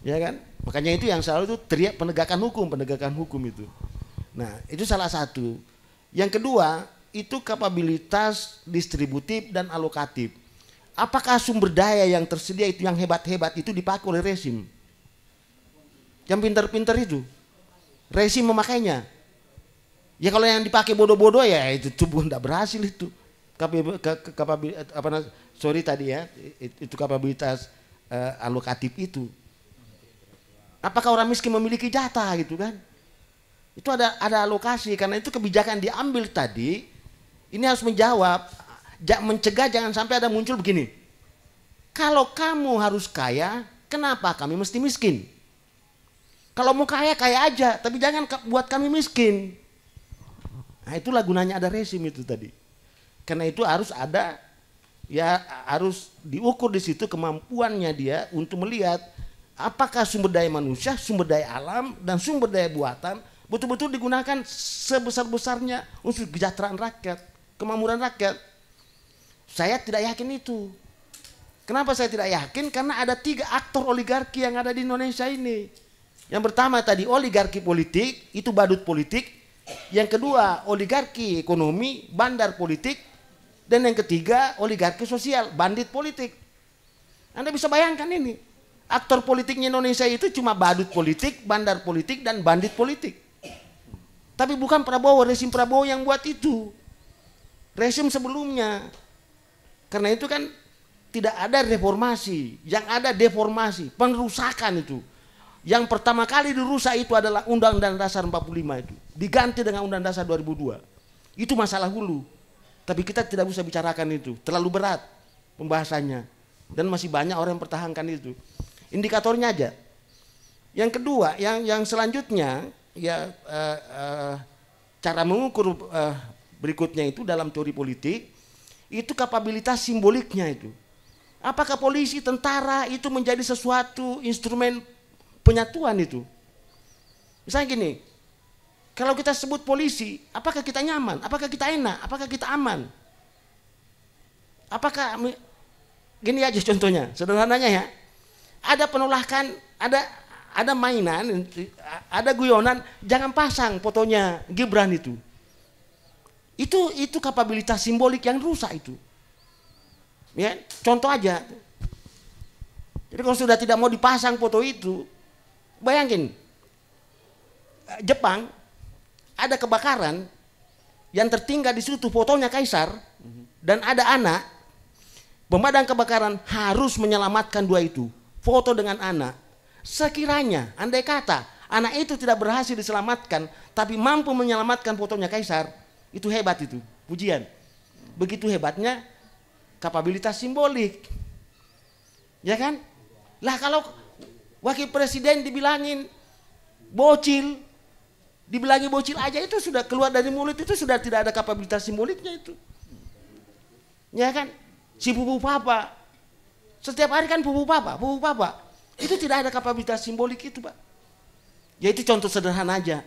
Ya kan? Makanya itu yang selalu itu teriak penegakan hukum itu. Nah, itu salah satu. Yang kedua, itu kapabilitas distributif dan alokatif. Apakah sumber daya yang tersedia itu yang hebat-hebat itu dipakai oleh rezim? Yang pintar-pintar itu rezim memakainya. Ya kalau yang dipakai bodoh-bodoh ya itu tubuh tidak berhasil itu. Itu kapabilitas alokatif itu. Apakah orang miskin memiliki jatah gitu kan? Itu ada alokasi, karena itu kebijakan diambil tadi ini harus menjawab, mencegah jangan sampai ada muncul begini. Kalau kamu harus kaya, kenapa kami mesti miskin? Kalau mau kaya, kaya aja, tapi jangan buat kami miskin. Nah, itulah gunanya ada rezim itu tadi. Karena itu harus ada, ya harus diukur di situ kemampuannya dia untuk melihat apakah sumber daya manusia, sumber daya alam, dan sumber daya buatan betul-betul digunakan sebesar-besarnya untuk kesejahteraan rakyat, kemakmuran rakyat. Saya tidak yakin itu. Kenapa saya tidak yakin? Karena ada 3 aktor oligarki yang ada di Indonesia ini. Yang pertama tadi oligarki politik, itu badut politik. Yang kedua oligarki ekonomi, bandar politik. Dan yang ketiga oligarki sosial, bandit politik. Anda bisa bayangkan ini. Aktor politiknya Indonesia itu cuma badut politik, bandar politik, dan bandit politik. Tapi bukan Prabowo, rezim Prabowo yang buat itu. Rezim sebelumnya. Karena itu kan tidak ada reformasi, yang ada deformasi, pengerusakan itu. Yang pertama kali dirusak itu adalah Undang-Undang Dasar 45 itu. Diganti dengan Undang-Undang Dasar 2002. Itu masalah hulu. Tapi kita tidak bisa bicarakan itu, terlalu berat pembahasannya. Dan masih banyak orang yang pertahankan itu. Indikatornya aja. Yang kedua, yang selanjutnya, ya cara mengukur berikutnya itu dalam teori politik, itu kapabilitas simboliknya itu. Apakah polisi, tentara itu menjadi sesuatu instrumen penyatuan itu? Misalnya gini, kalau kita sebut polisi, apakah kita nyaman? Apakah kita enak? Apakah kita aman? Apakah, gini aja contohnya, sederhananya ya, ada penolakan, ada mainan, ada guyonan, jangan pasang fotonya Gibran itu. Itu kapabilitas simbolik yang rusak itu. Ya, contoh aja. Jadi kalau sudah tidak mau dipasang foto itu, bayangin, Jepang ada kebakaran yang tertinggal di situ fotonya Kaisar dan ada anak, pemadam kebakaran harus menyelamatkan 2 itu, foto dengan anak. Sekiranya, andai kata anak itu tidak berhasil diselamatkan, tapi mampu menyelamatkan fotonya Kaisar, itu hebat itu, pujian. Begitu hebatnya kapabilitas simbolik. Ya kan? Lah kalau wakil presiden dibilangin bocil, dibilangi bocil aja itu sudah keluar dari mulut itu sudah tidak ada kapabilitas simboliknya itu. Ya kan? Si pupu papa. Setiap hari kan pupu papa. Itu tidak ada kapabilitas simbolik itu, Pak. Ya itu contoh sederhana aja.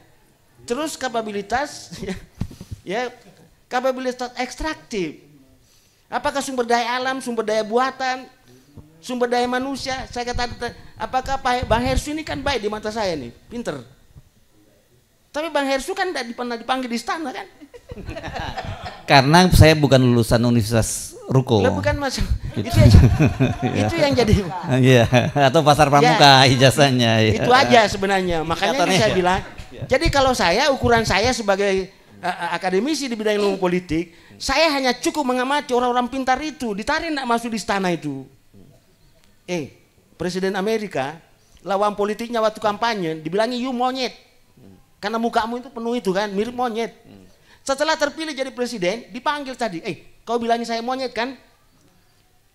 Terus kapabilitas ya kapabilitas ekstraktif. Apakah sumber daya alam, sumber daya buatan, sumber daya manusia? Saya kata, apakah Bang Hersu ini kan baik di mata saya nih, pinter. Tapi Bang Hersu kan tidak pernah dipanggil di istana kan? Karena saya bukan lulusan Universitas Ruko. Lah bukan Mas. Gitu. Itu yang jadi. Iya, atau Pasar Pramuka ya, ijazahnya. Itu aja sebenarnya. Makanya itu saya bilang. Jadi kalau saya, ukuran saya sebagai akademisi di bidang ilmu politik, saya hanya cukup mengamati orang-orang pintar itu, ditarik nak masuk di istana itu. Presiden Amerika, lawan politiknya waktu kampanye, dibilangi you monyet. Karena mukamu itu penuh itu kan, mirip monyet. Setelah terpilih jadi presiden, dipanggil tadi, kau bilangi saya monyet kan?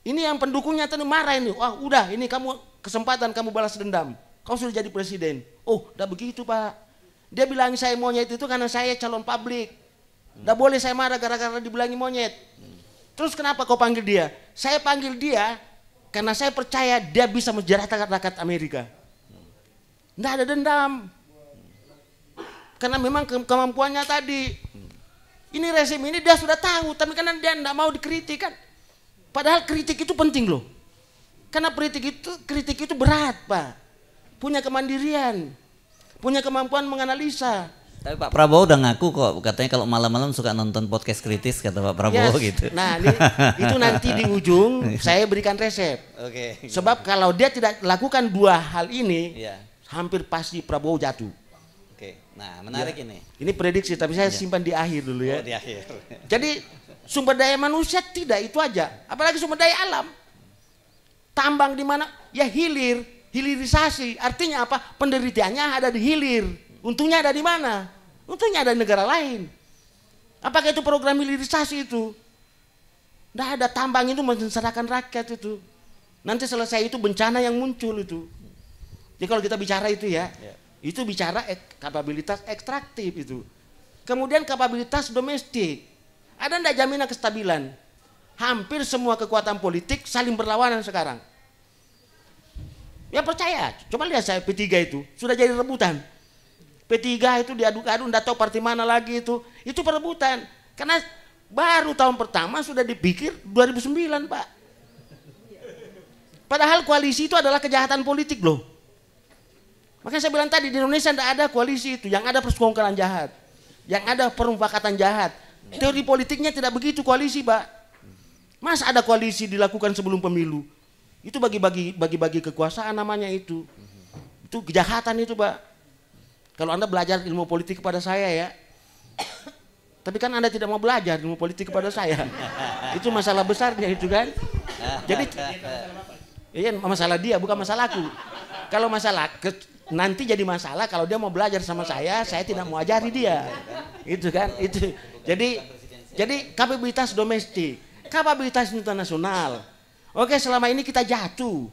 Ini yang pendukungnya tadi marah ini, wah udah ini kamu kesempatan kamu balas dendam. Kau sudah jadi presiden. Oh, udah begitu Pak. Dia bilang saya monyet itu karena saya calon publik. Tidak boleh saya marah gara-gara dibilangi monyet. Terus kenapa kau panggil dia? Saya panggil dia Karena saya percaya dia bisa mensejahterakan rakyat Amerika. Nggak ada dendam. Karena memang kemampuannya tadi. Ini rezim ini dia sudah tahu, tapi karena dia nggak mau dikritik kan. Padahal kritik itu penting loh. Karena kritik itu berat, Pak. Punya kemandirian, punya kemampuan menganalisa. Tapi Pak Prabowo udah ngaku kok, katanya kalau malam-malam suka nonton podcast kritis, kata Pak Prabowo gitu. Nah, itu nanti di ujung saya berikan resep. Oke. Sebab kalau dia tidak lakukan dua hal ini, Iya. hampir pasti Prabowo jatuh. Oke. Nah, menarik ini. Ini prediksi, tapi saya simpan di akhir dulu ya. Oh, di akhir. Jadi sumber daya manusia tidak itu aja, apalagi sumber daya alam. Tambang di mana? Ya hilirisasi. Artinya apa? Penderitaannya ada di hilir. Untungnya ada di mana? Untungnya ada di negara lain. Apakah itu program hilirisasi itu? Tidak ada, tambang itu mensengsarakan rakyat itu. Nanti selesai itu bencana yang muncul itu. Jadi kalau kita bicara itu ya, itu bicara kapabilitas ekstraktif itu. Kemudian kapabilitas domestik. Ada tidak jaminan kestabilan? Hampir semua kekuatan politik saling berlawanan sekarang. Ya percaya, coba lihat saya P3 itu sudah jadi rebutan. P3 itu diaduk-aduk, tidak tahu partai mana lagi itu perebutan. Karena baru tahun pertama sudah dipikir 2009 Pak. Padahal koalisi itu adalah kejahatan politik loh. Makanya saya bilang tadi di Indonesia tidak ada koalisi itu, yang ada persekongkolan jahat, yang ada permufakatan jahat. Teori politiknya tidak begitu koalisi Pak. Mas ada koalisi dilakukan sebelum pemilu? Itu bagi-bagi kekuasaan namanya itu. Itu kejahatan itu Pak. Kalau Anda belajar ilmu politik kepada saya ya. Tapi kan Anda tidak mau belajar ilmu politik kepada saya. Itu masalah besarnya itu kan. Jadi iya masalah dia bukan masalahku. Kalau masalah nanti jadi masalah kalau dia mau belajar sama saya tidak mau ajari dia. Itu kan itu. Jadi kapabilitas domestik, kapabilitas internasional. Oke, selama ini kita jatuh.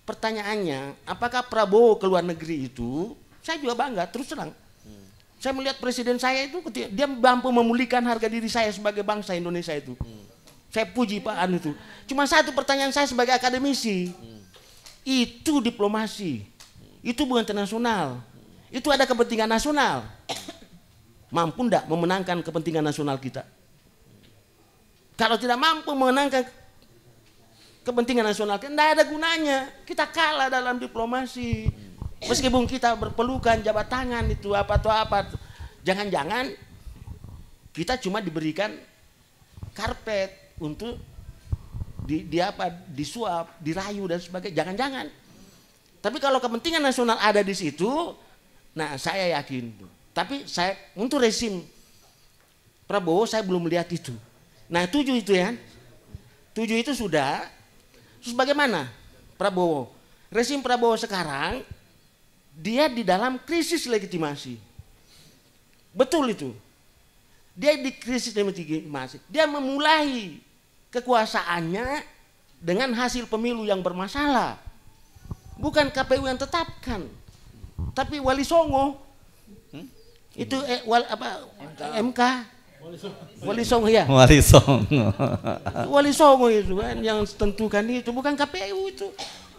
Pertanyaannya, apakah Prabowo ke luar negeri itu? Saya juga bangga, terus terang. Saya melihat presiden saya itu dia mampu memulihkan harga diri saya sebagai bangsa Indonesia itu. Saya puji Pak Anu itu. Cuma satu pertanyaan saya sebagai akademisi. Itu diplomasi. Itu bukan internasional. Itu ada kepentingan nasional. Mampu enggak memenangkan kepentingan nasional kita? Kalau tidak mampu memenangkan kepentingan nasional kita, tidak ada gunanya. Kita kalah dalam diplomasi. Meskipun kita berpelukan jabat tangan itu apa. Jangan-jangan kita cuma diberikan karpet untuk disuap, dirayu dan sebagainya. Jangan-jangan. Tapi kalau kepentingan nasional ada di situ, nah saya yakin. Tapi saya untuk rezim Prabowo saya belum melihat itu. Nah 7 itu ya. 7 itu sudah. Terus bagaimana Prabowo? Rezim Prabowo sekarang dia di dalam krisis legitimasi. Betul itu. Dia di krisis legitimasi. Dia memulai kekuasaannya dengan hasil pemilu yang bermasalah. Bukan KPU yang tetapkan. Tapi Wali Songo. Itu MK. Wali Songo ya. Wali Songo. Wali Songo itu kan yang tentukan itu, bukan KPU itu.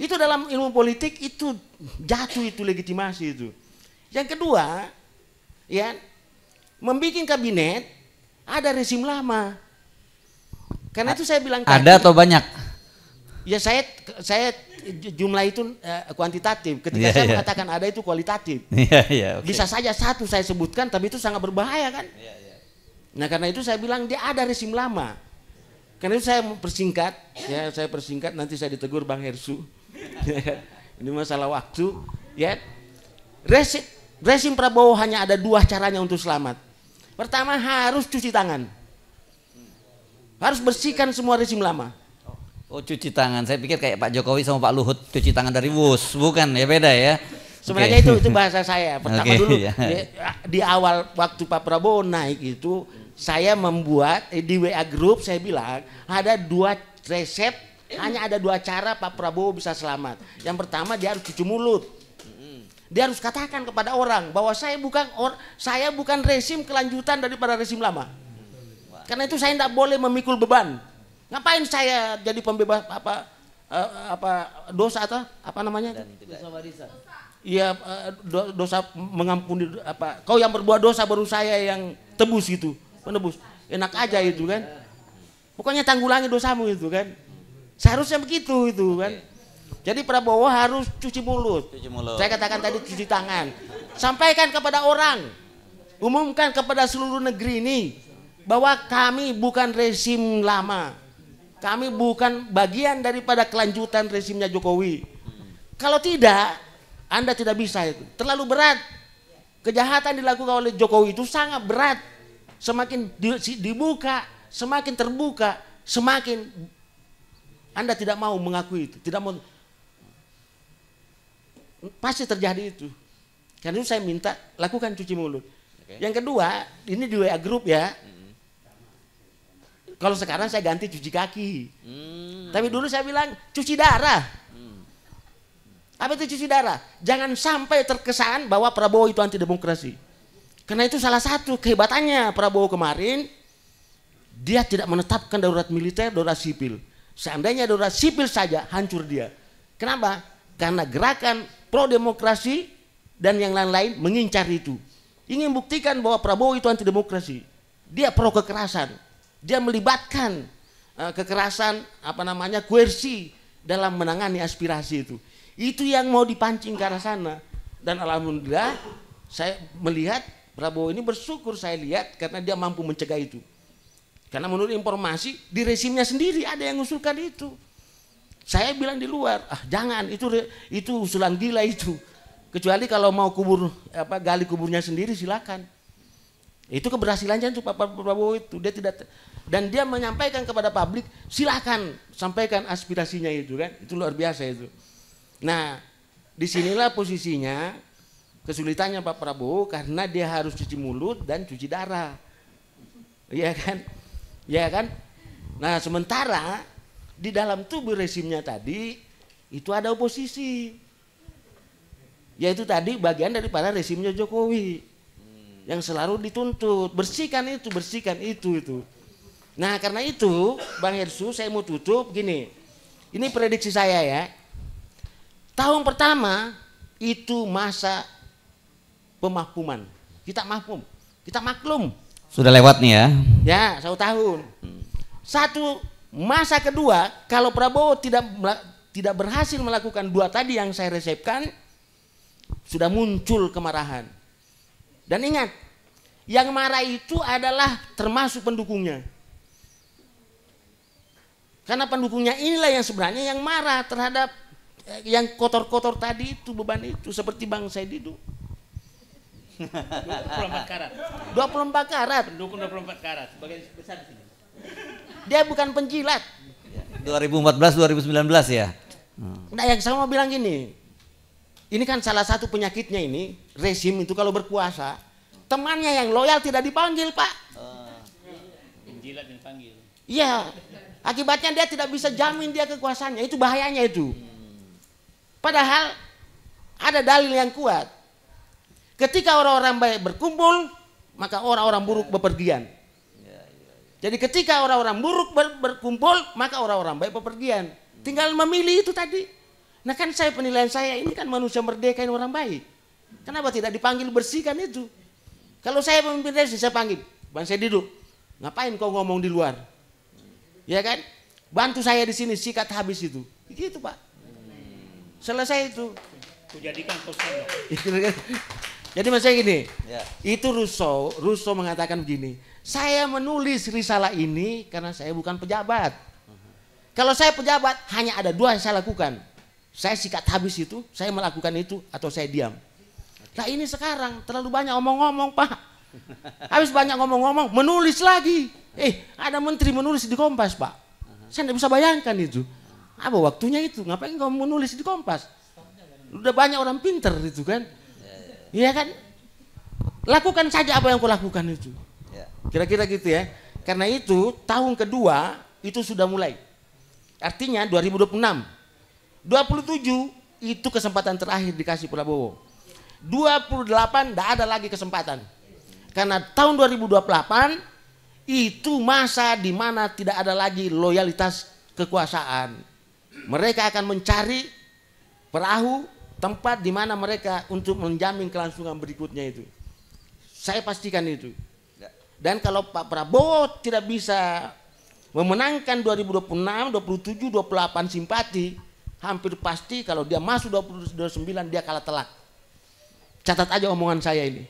Itu dalam ilmu politik itu jatuh itu legitimasi itu. Yang kedua, ya membikin kabinet ada rezim lama. Karena itu saya bilang ada atau banyak? Ya saya jumlah itu kuantitatif. Ketika saya mengatakan ada itu kualitatif. Okay. Bisa saja satu saya sebutkan, tapi itu sangat berbahaya kan. Nah karena itu saya bilang dia ada rezim lama. Karena itu saya persingkat, ya saya persingkat nanti saya ditegur Bang Hersu. Ini masalah waktu. Ya, rezim Prabowo hanya ada 2 caranya untuk selamat. Pertama harus cuci tangan, harus bersihkan semua rezim lama. Oh cuci tangan, saya pikir kayak Pak Jokowi sama Pak Luhut cuci tangan dari wus, bukan ya beda ya? Sebenarnya itu bahasa saya. Pertama dulu ya. Di awal waktu Pak Prabowo naik itu saya membuat di WA Group saya bilang ada 2 resep, hanya ada 2 cara Pak Prabowo bisa selamat. Yang pertama dia harus cuci mulut. Dia harus katakan kepada orang bahwa saya bukan rezim kelanjutan daripada rezim lama. Karena itu saya tidak boleh memikul beban. Ngapain saya jadi pembebas dosa atau apa namanya? Dosa warisan. Iya, dosa mengampuni apa? Kau yang berbuat dosa baru saya yang tebus gitu, penebus. Enak aja itu kan. Pokoknya tanggulangi dosamu itu kan. Seharusnya begitu itu kan. Jadi Prabowo harus cuci mulut. Saya katakan tadi cuci tangan. Sampaikan kepada orang, umumkan kepada seluruh negeri ini bahwa kami bukan rezim lama. Kami bukan bagian daripada kelanjutan rezimnya Jokowi. Kalau tidak, Anda tidak bisa itu. Terlalu berat. Kejahatan dilakukan oleh Jokowi itu sangat berat. Semakin dibuka, semakin terbuka, semakin Anda tidak mau mengakui itu. Tidak mau. Pasti terjadi itu. Karena itu saya minta lakukan cuci mulut. Yang kedua, ini di WA Group ya. Kalau sekarang saya ganti cuci kaki. Tapi dulu saya bilang cuci darah. Apa itu cuci darah? Jangan sampai terkesan bahwa Prabowo itu anti demokrasi. Karena itu salah satu kehebatannya Prabowo kemarin, dia tidak menetapkan darurat militer, darurat sipil. Seandainya darurat sipil saja, hancur dia. Kenapa? Karena gerakan pro demokrasi dan yang lain-lain mengincar itu. Ingin buktikan bahwa Prabowo itu anti demokrasi. Dia pro kekerasan. Dia melibatkan kekerasan koersi dalam menangani aspirasi itu. Itu yang mau dipancing ke arah sana. Dan alhamdulillah saya melihat Prabowo ini bersyukur saya lihat karena dia mampu mencegah itu. Karena menurut informasi di rezimnya sendiri ada yang mengusulkan itu. Saya bilang di luar, jangan itu usulan gila itu. Kecuali kalau mau gali kuburnya sendiri silakan. Itu keberhasilannya untuk Pak Prabowo itu. Dia tidak, dan dia menyampaikan kepada publik, silakan sampaikan aspirasinya itu kan. Itu luar biasa itu. Nah, disinilah posisinya kesulitannya Pak Prabowo karena dia harus cuci mulut dan cuci darah. Iya kan? Ya kan? Nah, sementara di dalam tubuh rezimnya tadi itu ada oposisi. Yaitu tadi bagian daripada rezimnya Jokowi. Yang selalu dituntut, bersihkan itu. Nah, karena itu Bang Hersu saya mau tutup gini. Ini prediksi saya ya. Tahun pertama itu masa pemakmuman. Kita maklum. Sudah lewat nih ya. Ya, 1 tahun. Masa kedua, kalau Prabowo tidak berhasil melakukan 2 tadi yang saya resepkan, sudah muncul kemarahan. Dan ingat, yang marah itu adalah termasuk pendukungnya. Karena pendukungnya inilah yang sebenarnya yang marah terhadap yang kotor-kotor tadi itu, beban itu, seperti Bang Said Didu. 24 karat. 24 karat. Pendukung 24 karat. Sebagai besar di sini. Dia bukan penjilat. 2014 2019 ya. Nah, yang saya mau bilang gini. Ini kan salah satu penyakitnya ini, rezim itu kalau berkuasa, temannya yang loyal tidak dipanggil, Pak. Penjilat dipanggil. Iya. Akibatnya dia tidak bisa jamin dia kekuasaannya. Itu bahayanya itu. Padahal ada dalil yang kuat. Ketika orang-orang baik berkumpul, maka orang-orang buruk bepergian. Jadi ketika orang-orang buruk berkumpul, maka orang-orang baik bepergian. Tinggal memilih itu tadi. Nah kan penilaian saya ini kan manusia merdeka ini orang baik. Kenapa tidak dipanggil bersihkan itu? Kalau saya pemimpin rezim, saya panggil, Bang saya duduk. Ngapain kau ngomong di luar? Ya kan? Bantu saya di sini sikat habis itu. Gitu Pak. Selesai itu. Kujadikan kosong. Jadi maksudnya gini, itu Rousseau mengatakan begini, saya menulis risalah ini karena saya bukan pejabat. Kalau saya pejabat, hanya ada 2 yang saya lakukan. Saya sikat habis itu, saya melakukan itu, atau saya diam. Nah ini sekarang terlalu banyak omong-omong Pak. Habis banyak ngomong-ngomong, menulis lagi. Ada menteri menulis di Kompas Pak. Saya tidak bisa bayangkan itu. Apa waktunya itu? Ngapain kamu menulis di Kompas? Udah banyak orang pinter itu kan. Iya kan? Lakukan saja apa yang kau lakukan itu. Kira-kira gitu ya. Karena itu tahun kedua itu sudah mulai. Artinya 2026. 27 itu kesempatan terakhir dikasih Prabowo. 28 tidak ada lagi kesempatan. Karena tahun 2028 itu masa di mana tidak ada lagi loyalitas kekuasaan. Mereka akan mencari perahu tempat di mana mereka untuk menjamin kelangsungan berikutnya itu. Saya pastikan itu. Dan kalau Pak Prabowo tidak bisa memenangkan 2026, 27, 28 simpati, hampir pasti kalau dia masuk 2029 dia kalah telak. Catat aja omongan saya ini.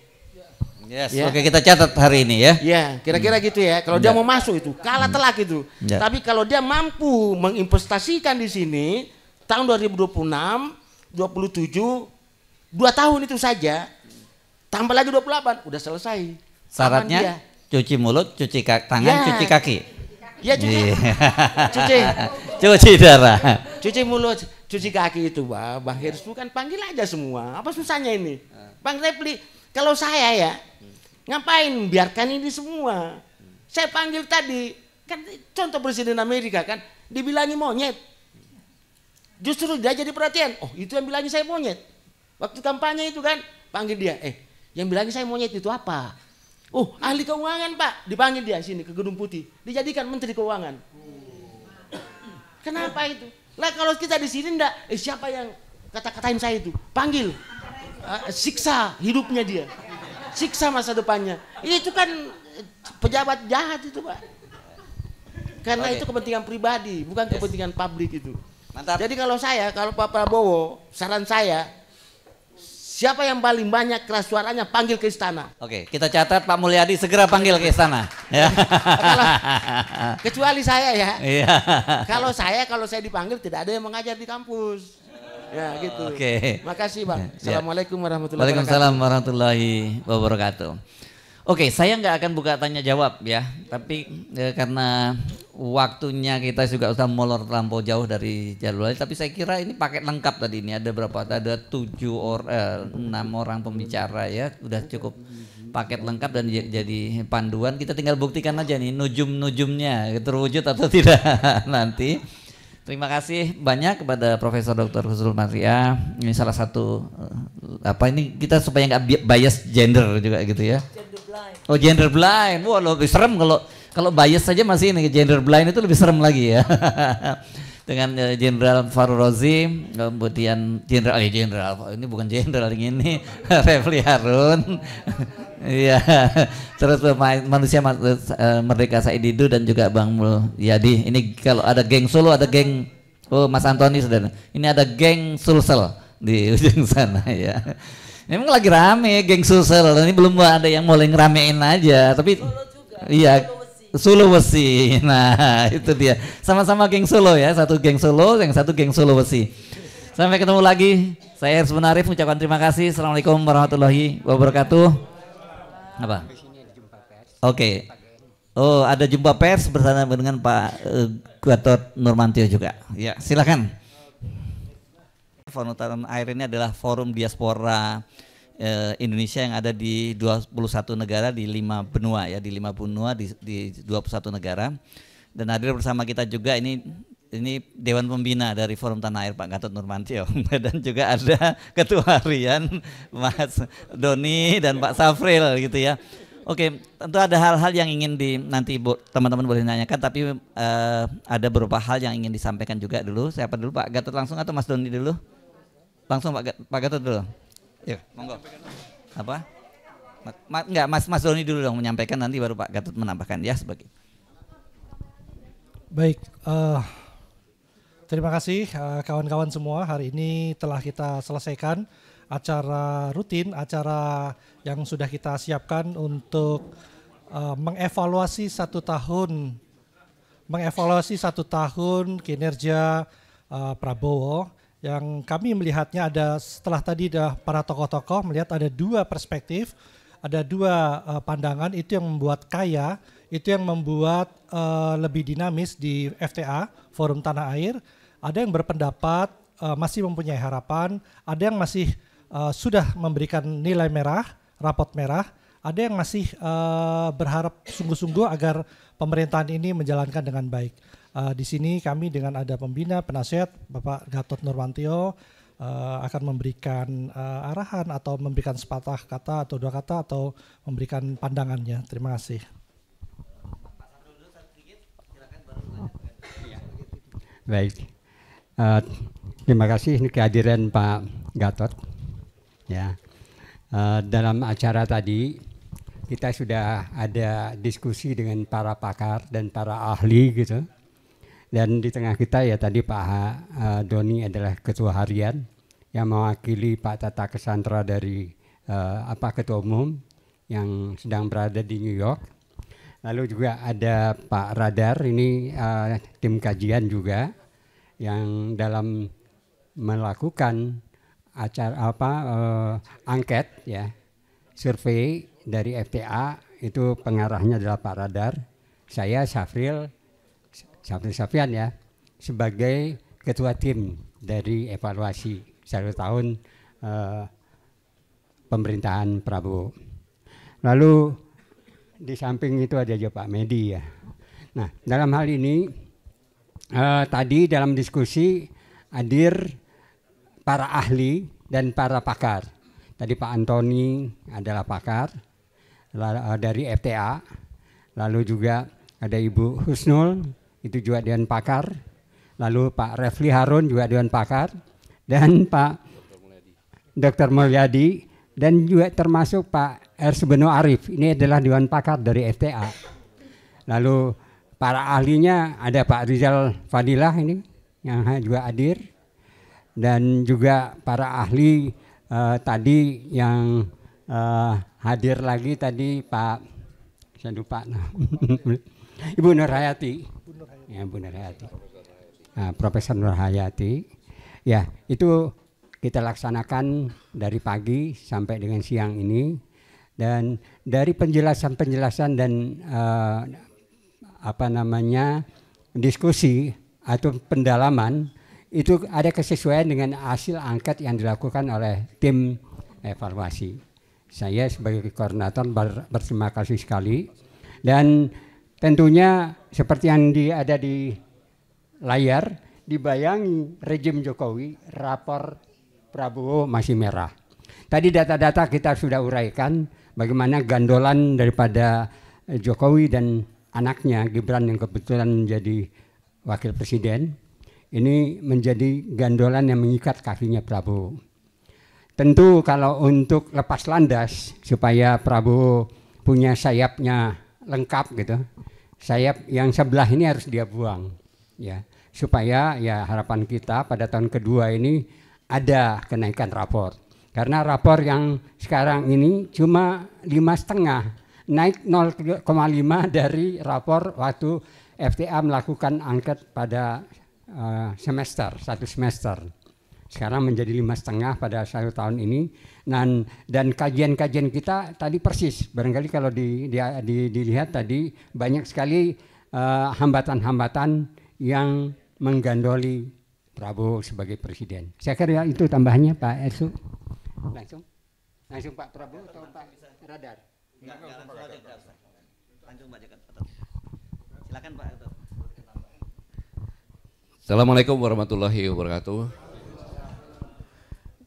Yes, Ya. oke kita catat hari ini ya. Ya, kira-kira gitu ya. Kalau dia mau masuk itu kalah telak itu. Ya. Tapi kalau dia mampu menginvestasikan di sini tahun 2026, 27, 2 tahun itu saja, tambah lagi 28, udah selesai. Aman Syaratnya dia. cuci mulut, cuci tangan, Ya. cuci kaki. Ya cuci, Iya. cuci, Cuci darah. cuci mulut, cuci kaki itu, Bang Herslu kan panggil aja semua. Apa susahnya ini, Bang Repli? Kalau saya ya, ngapain biarkan ini semua? Saya panggil tadi, kan contoh Presiden Amerika kan, dibilangi monyet. Justru dia jadi perhatian. Oh itu yang bilangnya saya monyet. Waktu kampanye itu kan, panggil dia. Yang bilangnya saya monyet itu apa? Oh ahli keuangan Pak. Dipanggil dia sini ke Gedung Putih. Dijadikan Menteri Keuangan. Kenapa itu? Lah kalau kita di sini enggak, siapa yang kata-katain saya itu? Panggil. Siksa hidupnya dia. Siksa masa depannya. Itu kan pejabat jahat itu Pak. Karena Oke. itu kepentingan pribadi, bukan kepentingan publik itu. Mantap. Jadi kalau Pak Prabowo, saran saya, siapa yang paling banyak keras suaranya panggil ke istana. Oke, kita catat Pak Mulyadi segera panggil ke istana. Ya. Kecuali saya ya. Iya. Kalau saya dipanggil tidak ada yang mengajar di kampus. Ya gitu. Oke. Makasih Bang. Ya. Assalamualaikum warahmatullahi wabarakatuh. Waalaikumsalam warahmatullahi wabarakatuh. Oke, saya nggak akan buka tanya jawab ya, tapi karena waktunya kita juga sudah molor terlampau jauh dari jadwalnya, tapi saya kira ini paket lengkap tadi ini ada berapa? Ada 6 orang pembicara ya, udah cukup paket lengkap dan jadi panduan. Kita tinggal buktikan aja nih nujum-nujumnya terwujud atau tidak nanti. Terima kasih banyak kepada Profesor Dr. Husnul Maria. Ini salah satu ini kita supaya nggak bias gender juga gitu ya. Oh gender blind, wah lebih serem kalau bias saja masih ini gender blind itu lebih serem lagi ya. Dengan Jenderal Farul Rozi, kemudian Jenderal ini bukan Jenderal ini Refli Harun, iya, terus manusia Merdeka Said Didu dan juga Bang Mulyadi. Ini kalau ada geng Solo ada geng Mas Antoni saudara. Ini ada geng Sulsel di ujung sana ya. Memang lagi rame geng Sulsel, ini belum ada yang mulai ngeramein aja, tapi iya Sulawesi. Nah, itu dia. Sama-sama geng Solo ya, satu geng Solo, yang satu geng Sulawesi. Sampai ketemu lagi. Saya Hersman Arif mengucapkan terima kasih. Assalamualaikum warahmatullahi wabarakatuh. Apa? Oke. Oh, ada jumpa pers bersama dengan Pak Gatot Nurmantio juga. Ya, silakan. Forum Tanah Air ini adalah forum diaspora Indonesia yang ada di 21 negara di 5 benua ya, di 5 benua di 21 negara. Dan hadir bersama kita juga ini Dewan Pembina dari Forum Tanah Air Pak Gatot Nurmantio dan juga ada Ketua Harian Mas Doni dan Pak Safril gitu ya. Oke, tentu ada hal-hal yang ingin nanti teman-teman boleh nanyakan, tapi ada beberapa hal yang ingin disampaikan juga dulu. Siapa dulu Pak Gatot langsung atau Mas Doni dulu? Langsung Pak Gatot dulu. Ya, monggo. Apa? Enggak, Mas Doni dulu dong menyampaikan, nanti baru Pak Gatot menambahkan ya sebagai. Baik, terima kasih kawan-kawan semua. Hari ini telah kita selesaikan acara rutin, acara yang sudah kita siapkan untuk mengevaluasi satu tahun kinerja Prabowo. Yang kami melihatnya setelah tadi para tokoh-tokoh melihat ada 2 perspektif, ada 2 pandangan, itu yang membuat kaya, itu yang membuat lebih dinamis di FTA, Forum Tanah Air. Ada yang berpendapat masih mempunyai harapan, ada yang masih sudah memberikan nilai merah, rapot merah, ada yang masih berharap sungguh-sungguh agar pemerintahan ini menjalankan dengan baik. Di sini kami dengan ada pembina, penasihat Bapak Gatot Nurmantio akan memberikan arahan atau memberikan sepatah kata atau 2 kata atau memberikan pandangannya. Terima kasih. Baik, Terima kasih kehadiran Pak Gatot. Ya, dalam acara tadi kita sudah ada diskusi dengan para pakar dan para ahli gitu. Dan di tengah kita ya tadi Pak Doni adalah ketua harian yang mewakili Pak Tata Cassandra dari ketua umum yang sedang berada di New York. Lalu juga ada Pak Radar, ini tim kajian juga yang dalam melakukan angket ya, survei dari FTA, itu pengarahnya adalah Pak Radar. Saya Syafril Safian ya, sebagai ketua tim dari evaluasi 1 tahun pemerintahan Prabowo. Lalu di samping itu ada juga Pak Medi ya. Nah, dalam hal ini tadi dalam diskusi hadir para ahli dan para pakar. Tadi Pak Antoni adalah pakar dari FTA, lalu juga ada Ibu Husnul, itu juga Dewan Pakar, lalu Pak Refli Harun juga Dewan Pakar, dan Pak Dr. Mulyadi, dan juga termasuk Pak Ersbeno Arif, ini adalah Dewan Pakar dari FTA. Lalu para ahlinya ada Pak Rizal Fadilah ini yang juga hadir, dan juga para ahli tadi yang hadir lagi tadi Pak, saya lupa Ibu Nur Hayati, ya, Bu Nur Hayati, Profesor Nur Hayati, ya itu kita laksanakan dari pagi sampai dengan siang ini, dan dari penjelasan dan diskusi atau pendalaman itu ada kesesuaian dengan hasil angket yang dilakukan oleh tim evaluasi. Saya sebagai koordinator berterima kasih sekali, dan tentunya seperti yang ada di layar, dibayangi rejim Jokowi, rapor Prabowo masih merah. Tadi data-data kita sudah uraikan bagaimana gandolan daripada Jokowi dan anaknya Gibran yang kebetulan menjadi wakil presiden. Ini menjadi gandolan yang mengikat kakinya Prabowo. Tentu kalau untuk lepas landas supaya Prabowo punya sayapnya lengkap gitu, sayap yang sebelah ini harus dia buang, ya, supaya ya harapan kita pada tahun kedua ini ada kenaikan rapor. Karena rapor yang sekarang ini cuma 5,5, naik 0,5 dari rapor waktu FTA melakukan angket pada satu semester. Sekarang menjadi 5,5 pada 1 tahun ini. Dan kajian-kajian kita tadi persis. Barangkali kalau dilihat tadi banyak sekali hambatan-hambatan yang menggandoli Prabowo sebagai presiden. Saya kira itu tambahannya Pak Ersu. Langsung Pak Prabowo atau Pak Radar? Langsung Pak Joko. Silakan Pak. Assalamualaikum warahmatullahi wabarakatuh.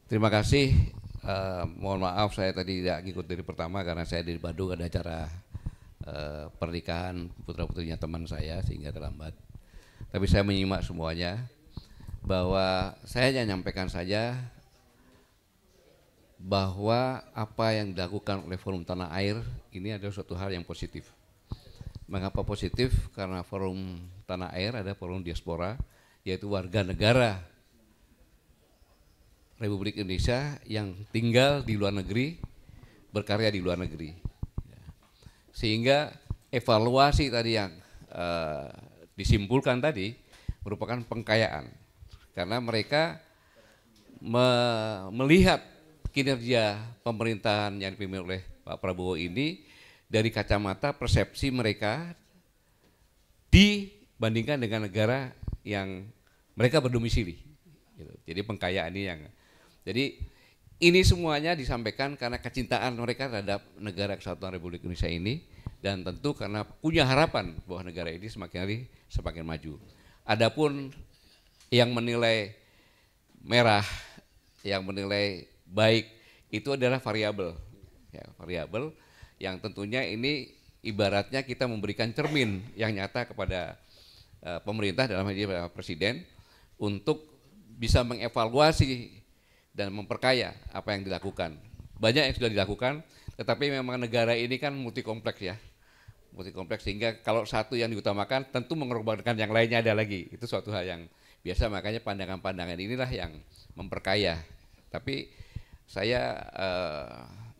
Terima kasih. Mohon maaf saya tadi tidak ikut dari pertama karena saya di Bandung ada acara pernikahan putra-putrinya teman saya sehingga terlambat. Tapi saya menyimak semuanya, bahwa saya hanya menyampaikan saja bahwa apa yang dilakukan oleh Forum Tanah Air ini adalah suatu hal yang positif. Mengapa positif? Karena Forum Tanah Air ada forum diaspora, yaitu warga negara Republik Indonesia yang tinggal di luar negeri, berkarya di luar negeri. Sehingga evaluasi tadi yang disimpulkan tadi merupakan pengkayaan. Karena mereka melihat kinerja pemerintahan yang dipimpin oleh Pak Prabowo ini dari kacamata persepsi mereka dibandingkan dengan negara yang mereka berdomisili. Jadi pengkayaan ini yang, jadi ini semuanya disampaikan karena kecintaan mereka terhadap negara Kesatuan Republik Indonesia ini, dan tentu karena punya harapan bahwa negara ini semakin hari semakin maju. Adapun yang menilai merah, yang menilai baik itu adalah variabel, ya, variabel yang tentunya ini ibaratnya kita memberikan cermin yang nyata kepada pemerintah dalam hal ini Presiden untuk bisa mengevaluasi dan memperkaya apa yang dilakukan. Banyak yang sudah dilakukan, tetapi memang negara ini kan multi kompleks ya. Multi kompleks sehingga kalau satu yang diutamakan tentu mengorbankan yang lainnya ada lagi. Itu suatu hal yang biasa, makanya pandangan-pandangan inilah yang memperkaya. Tapi saya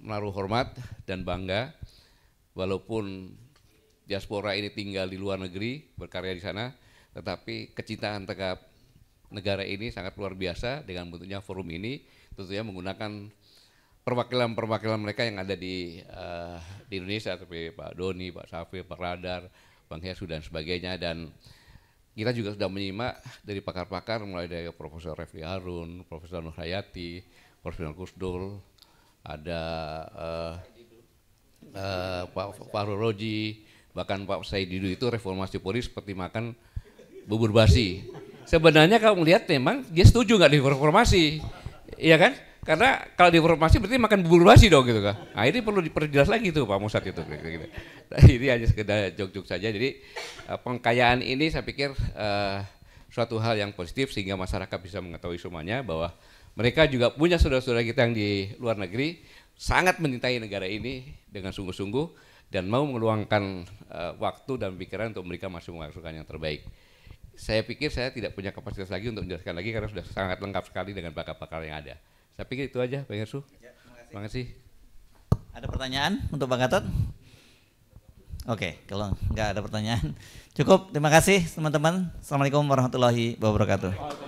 menaruh hormat dan bangga walaupun diaspora ini tinggal di luar negeri, berkarya di sana, tetapi kecintaan terhadap negara ini sangat luar biasa dengan bentuknya forum ini, tentunya menggunakan perwakilan-perwakilan mereka yang ada di Indonesia seperti Pak Doni, Pak Safir, Pak Radar, Bang Hesu dan sebagainya. Dan kita juga sudah menyimak dari pakar-pakar mulai dari Profesor Refli Harun, Profesor Nur Hayati, Profesor Kusdul, ada Pak Fahru Roji, bahkan Pak Said Didu. Itu reformasi Polri seperti makan bubur basi. Sebenarnya kalau melihat memang dia setuju nggak direformasi, iya kan? Karena kalau direformasi berarti makan bubur basi dong gitu kan. Nah ini perlu diperjelas lagi tuh Pak Musad itu. Gitu. Nah, ini hanya sekedar jok-jok saja. Jadi pengkayaan ini saya pikir suatu hal yang positif sehingga masyarakat bisa mengetahui semuanya bahwa mereka juga punya saudara-saudara kita yang di luar negeri sangat mencintai negara ini dengan sungguh-sungguh dan mau meluangkan waktu dan pikiran untuk mereka masih menghasilkan yang terbaik. Saya pikir saya tidak punya kapasitas lagi untuk menjelaskan lagi karena sudah sangat lengkap sekali dengan pakar-pakar yang ada. Saya pikir itu aja, Pak Hersu. Terima kasih. Ada pertanyaan untuk Bang Gatot? Oke, kalau nggak ada pertanyaan, cukup. Terima kasih teman-teman. Assalamualaikum warahmatullahi wabarakatuh.